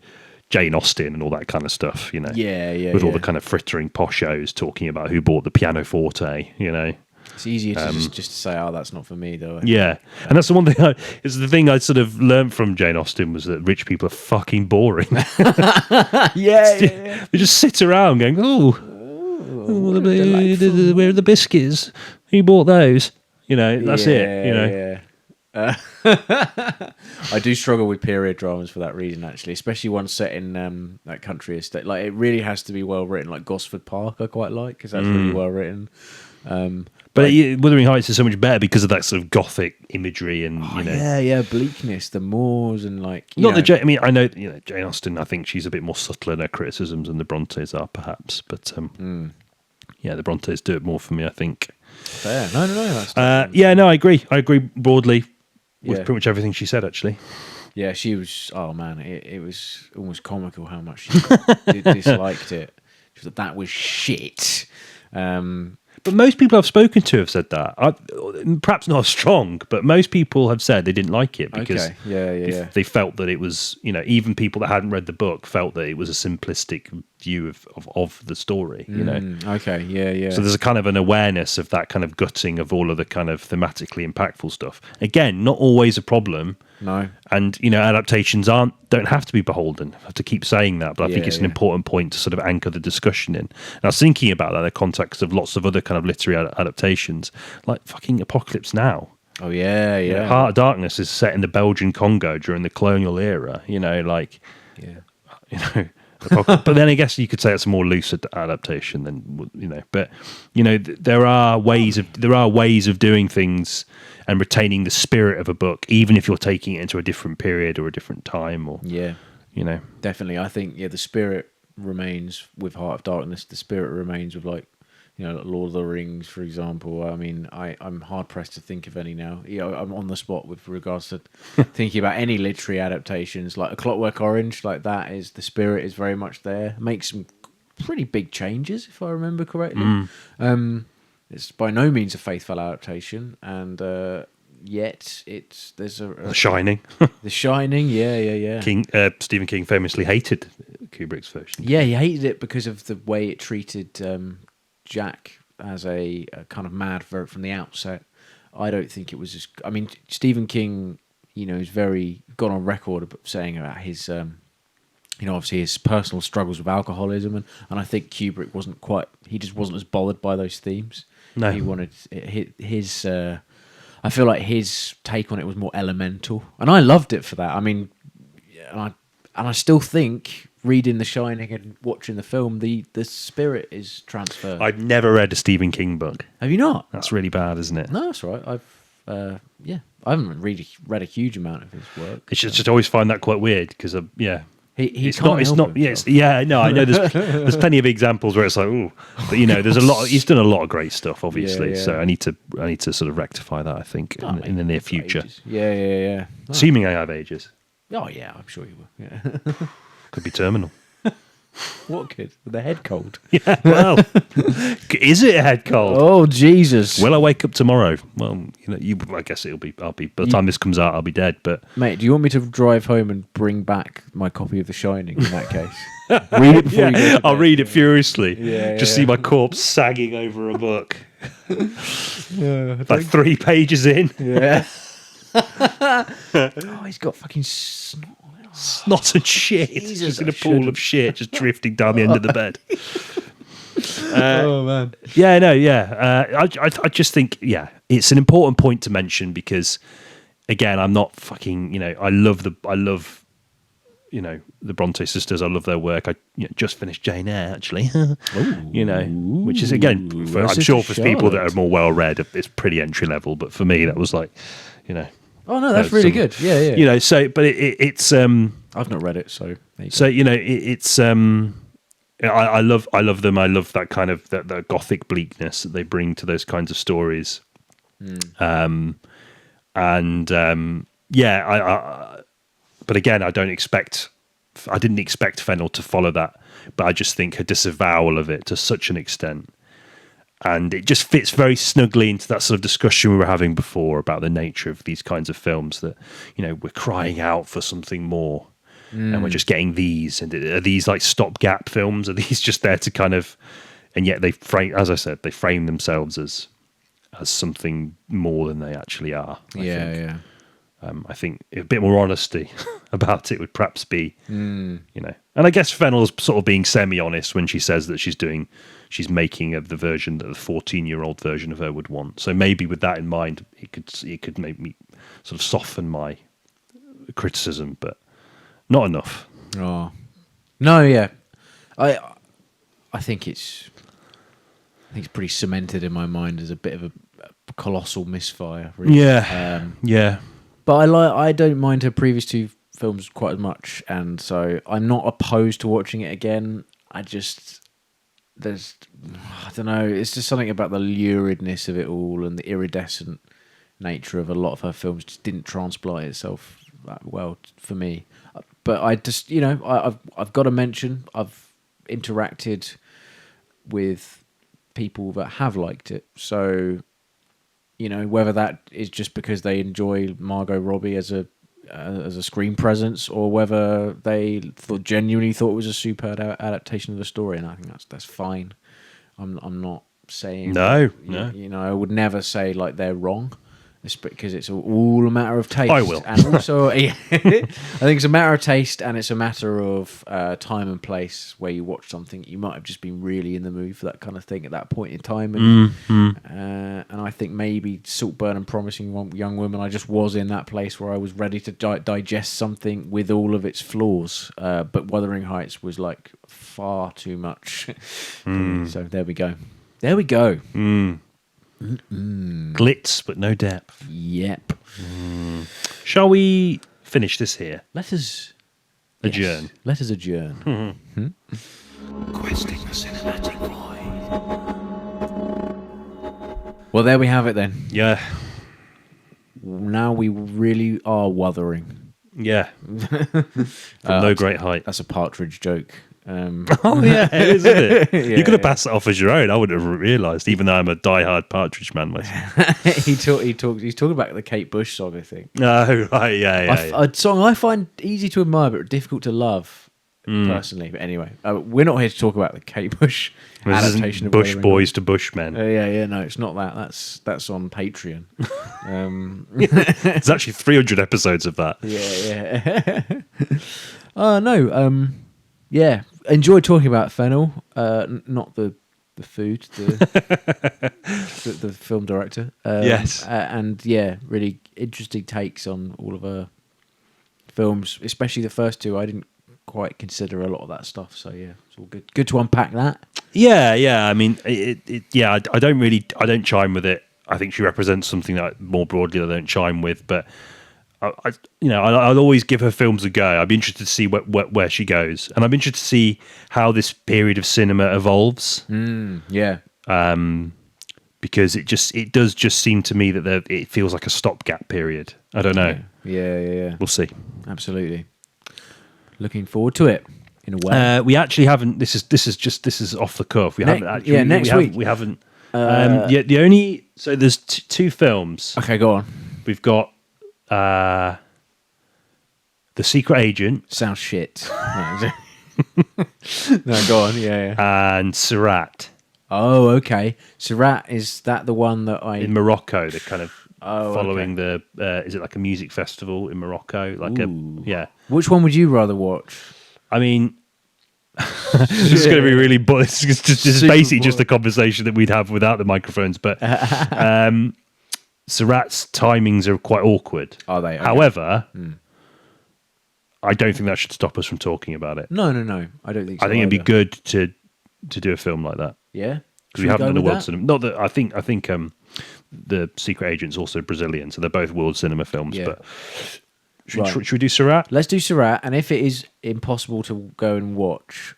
Jane Austen and all that kind of stuff. You know, with all the kind of frittering poshos talking about who bought the pianoforte. You know. It's easier to just say, "Oh, that's not for me," though. Yeah, and that's the one thing. Is the thing I sort of learned from Jane Austen was that rich people are fucking boring. yeah. They just sit around going, where are the biscuits? Who bought those? You know, that's it. You know, I do struggle with period dramas for that reason, actually, especially one set in that country estate. Like, it really has to be well written. Like Gosford Park, I quite like because that's really well written. But Wuthering Heights is so much better because of that sort of gothic imagery and bleakness, the moors and like I mean, I know Jane Austen. I think she's a bit more subtle in her criticisms than the Brontes are, perhaps. But the Brontes do it more for me, I think. Fair. No. That's I agree. I agree broadly with pretty much everything she said. Actually, yeah, she was. Oh man, it was almost comical how much she disliked it. She thought that was shit. but most people I've spoken to have said that. Perhaps not as strong, but most people have said they didn't like it because they felt that it was, even people that hadn't read the book felt that it was a simplistic view of the story, So there's a kind of an awareness of that kind of gutting of all of the kind of thematically impactful stuff. Again, not always a problem. No. And, adaptations don't have to be beholden. I have to keep saying that, but I think it's an important point to sort of anchor the discussion in. And I was thinking about that in the context of lots of other kind of literary adaptations, like fucking Apocalypse Now. Oh, yeah. Heart of Darkness is set in the Belgian Congo during the colonial era, but then I guess you could say it's a more loose adaptation than, but, there are ways of doing things and retaining the spirit of a book, even if you're taking it into a different period or a different time, or definitely. I think the spirit remains with Heart of Darkness. The spirit remains with like Lord of the Rings, for example. I mean, I'm hard pressed to think of any now. I'm on the spot with regards to thinking about any literary adaptations. Like A Clockwork Orange, like that is the spirit is very much there. Makes some pretty big changes, if I remember correctly. It's by no means a faithful adaptation, and yet there's The Shining. The Shining, yeah. Stephen King famously hated Kubrick's version. Yeah, he hated it because of the way it treated Jack as a kind of mad vert from the outset. I don't think it was as... I mean, Stephen King, is very gone on record of saying about his... obviously his personal struggles with alcoholism, and I think Kubrick wasn't quite... He just wasn't as bothered by those themes. No. He wanted his... I feel like his take on it was more elemental, and I loved it for that. I mean, and I still think reading The Shining and watching the film, the spirit is transferred. I've never read a Stephen King book. Have you not? That's really bad, isn't it? No, that's right. I haven't really read a huge amount of his work. It's just always find that quite weird because It's not. Yes, no, I know. There's plenty of examples where it's like, ooh, but there's a lot. He's done a lot of great stuff, obviously. Yeah. So I need to sort of rectify that. I think in the near future. Ages. Yeah. Oh. Assuming I have ages, Oh yeah, I'm sure you will. Yeah. could be terminal. What could? With the head cold? Yeah. Well, is it a head cold? Oh Jesus! Will I wake up tomorrow? Well, I guess I'll be. By the time this comes out, I'll be dead. But mate, do you want me to drive home and bring back my copy of The Shining? In that case, read it before you go to I'll bed. read it furiously. Yeah, See my corpse sagging over a book. Like 3 pages in. Yeah. Oh, he's got fucking snot. Snot and shit. Jesus, just in I a pool shouldn't. of shit, just drifting down the end of the bed. Oh man. I just think, it's an important point to mention because, again, I'm not fucking, I love the Bronte sisters. I love their work. I just finished Jane Eyre, actually. Which is, again, I'm sure for people that are more well read, it's pretty entry level. But for me, that was like, Oh no, that's really good. Yeah, yeah. You know, so but it's I've not read it, so there you so go. you know it's I love them. I love that kind of that gothic bleakness that they bring to those kinds of stories. But again, I didn't expect Fennell to follow that, but I just think her disavowal of it to such an extent, and it just fits very snugly into that sort of discussion we were having before about the nature of these kinds of films, that, you know, we're crying out for something more. And we're just getting these, and are these like stopgap films? Are these just there to kind of, and yet they frame, as I said, they frame themselves as something more than they actually are. I think a bit more honesty about it would perhaps be, you know. And I guess Fennell's sort of being semi-honest when she says that she's making the version that the 14-year-old version of her would want. So maybe with that in mind, it could make me sort of soften my criticism, but not enough. Oh no, yeah, I think it's pretty cemented in my mind as a bit of a colossal misfire. Really. Yeah. But I don't mind her previous two films quite as much, and so I'm not opposed to watching it again. I don't know. It's just something about the luridness of it all and the iridescent nature of a lot of her films just didn't transplant itself that well for me. But I just, you know, I've got to mention I've interacted with people that have liked it. So, you know, whether that is just because they enjoy Margot Robbie as a screen presence, or whether they genuinely thought it was a superb adaptation of the story, and I think that's fine. I'm not saying no. You know, I would never say like they're wrong. It's because it's all a matter of taste. I will. And also, I think it's a matter of taste, and it's a matter of time and place where you watch something. You might have just been really in the mood for that kind of thing at that point in time. And I think maybe Saltburn and Promising Young Woman, I just was in that place where I was ready to digest something with all of its flaws. But Wuthering Heights was like far too much. So there we go. Glitz, but no depth. Yep. Shall we finish this here? Let us adjourn. Yes, let us adjourn. Questing the cinematic void. Well, there we have it then. Yeah. Now we really are wuthering. Yeah. From no great height. That's a Partridge joke. Oh yeah, it is, isn't it? Yeah, You could have passed it off as your own. I wouldn't have realised, even though I'm a diehard Partridge man myself. He's talking about the Kate Bush song, I think. Oh, right, yeah. A song I find easy to admire but difficult to love, personally. But anyway, we're not here to talk about the Kate Bush adaptation of Bush Wuthering Boys to Bushmen. Yeah, no, it's not that. That's on Patreon. There's actually 300 episodes of that. Yeah. No. Yeah, enjoyed talking about Fennell. Not the food, the film director. Yes. And yeah, really interesting takes on all of her films, especially the first two. I didn't quite consider a lot of that stuff, so yeah, it's all good. Good to unpack that. Yeah. I mean, I don't chime with it. I think she represents something that more broadly I don't chime with, but I'll always give her films a go. I'd be interested to see where she goes, and I'm interested to see how this period of cinema evolves. Yeah. Because it does just seem to me that it feels like a stopgap period. I don't know. Yeah. We'll see. Absolutely. Looking forward to it in a way. We actually haven't. This is off the cuff. We haven't actually. Yeah, next week we haven't. The only there's two films. Okay, go on. We've got The Secret Agent. Sounds shit. No, go on. Yeah. And Surat. Oh, okay. Surat, is that the one that in Morocco? They're kind of following the. Is it like a music festival in Morocco? Yeah. Which one would you rather watch? I mean, this is going to be really. This is basically just a conversation that we'd have without the microphones. But Surat's timings are quite awkward. Are they? Okay. However, I don't think that should stop us from talking about it. No. I don't think so. I think it'd be good to do a film like that. Yeah, because we haven't done a world cinema. Not that I think the Secret Agent's also Brazilian, so they're both world cinema films. Yeah. But Right. should we do Surat? Let's do Surat, and if it is impossible to go and watch,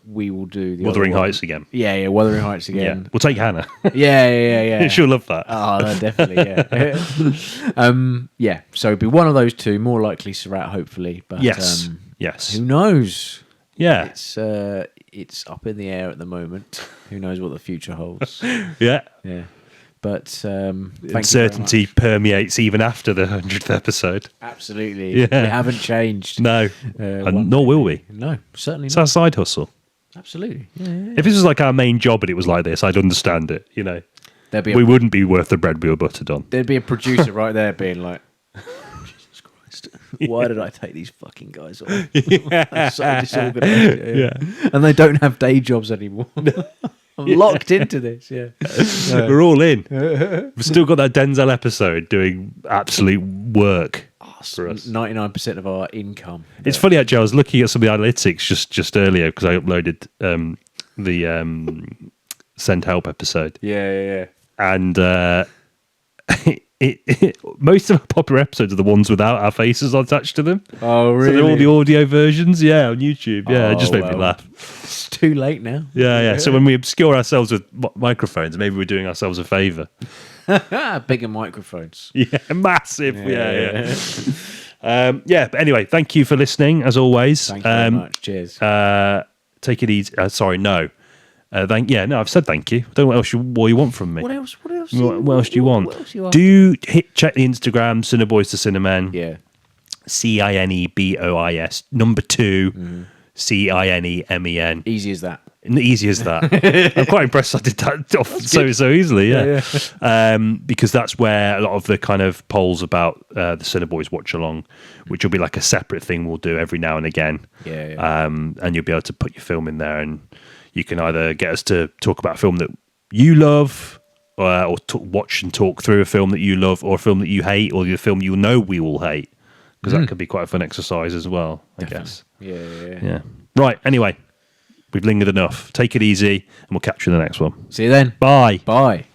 we will do the Wuthering other one. Heights again. Yeah, Wuthering Heights Yeah, again. we'll take Hannah. Yeah. She'll love that. Oh, no, definitely, yeah. Yeah, so it'd be one of those two, more likely Surat, hopefully. But Yes. who knows? Yeah. It's up in the air at the moment. Who knows what the future holds? Yeah. Yeah. But thank you very Uncertainty much. permeates even after the 100th episode. Absolutely. Yeah. We haven't changed. No, and nor will we. No, certainly It's not. our side hustle. Absolutely. Yeah. If this was like our main job and it was like this, I'd understand it. You know, we wouldn't be worth the bread we were buttered on. There'd be a producer right there being like, Jesus Christ, why did I take these fucking guys on? I'm so disorganized. Yeah. And they don't have day jobs anymore. I'm locked into this, yeah. We're all in. We've still got that Denzel episode doing absolute work for us. 99% of our income. It's funny actually. I was looking at some of the analytics just earlier because I uploaded the Send Help episode. Yeah. And most of our popular episodes are the ones without our faces attached to them. Oh, really? So they're all the audio versions, on YouTube. Yeah, it just made me laugh. It's too late now. Yeah. So when we obscure ourselves with microphones, maybe we're doing ourselves a favour. Bigger microphones. Yeah, massive. Yeah. But anyway, thank you for listening as always. Thank you very much. Cheers. Take it easy. Sorry, no. I've said thank you. I don't know what you want from me. What else? What else? What else do you want? What else you want? Check the Instagram, Cineboys to Cinemen. Yeah. CINEBOIS. Number 2, CINEMEN. Easy as that. Easy as that. I'm quite impressed I did that off so easily. Yeah. Because that's where a lot of the kind of polls about the Cineboys watch along, which will be like a separate thing we'll do every now and again. Yeah. And you'll be able to put your film in there, and you can either get us to talk about a film that you love, or watch and talk through a film that you love, or a film that you hate, or the film you know we will hate, because that could be quite a fun exercise as well, I guess. Yeah. Right, anyway, we've lingered enough. Take it easy, and we'll catch you in the next one. See you then. Bye. Bye.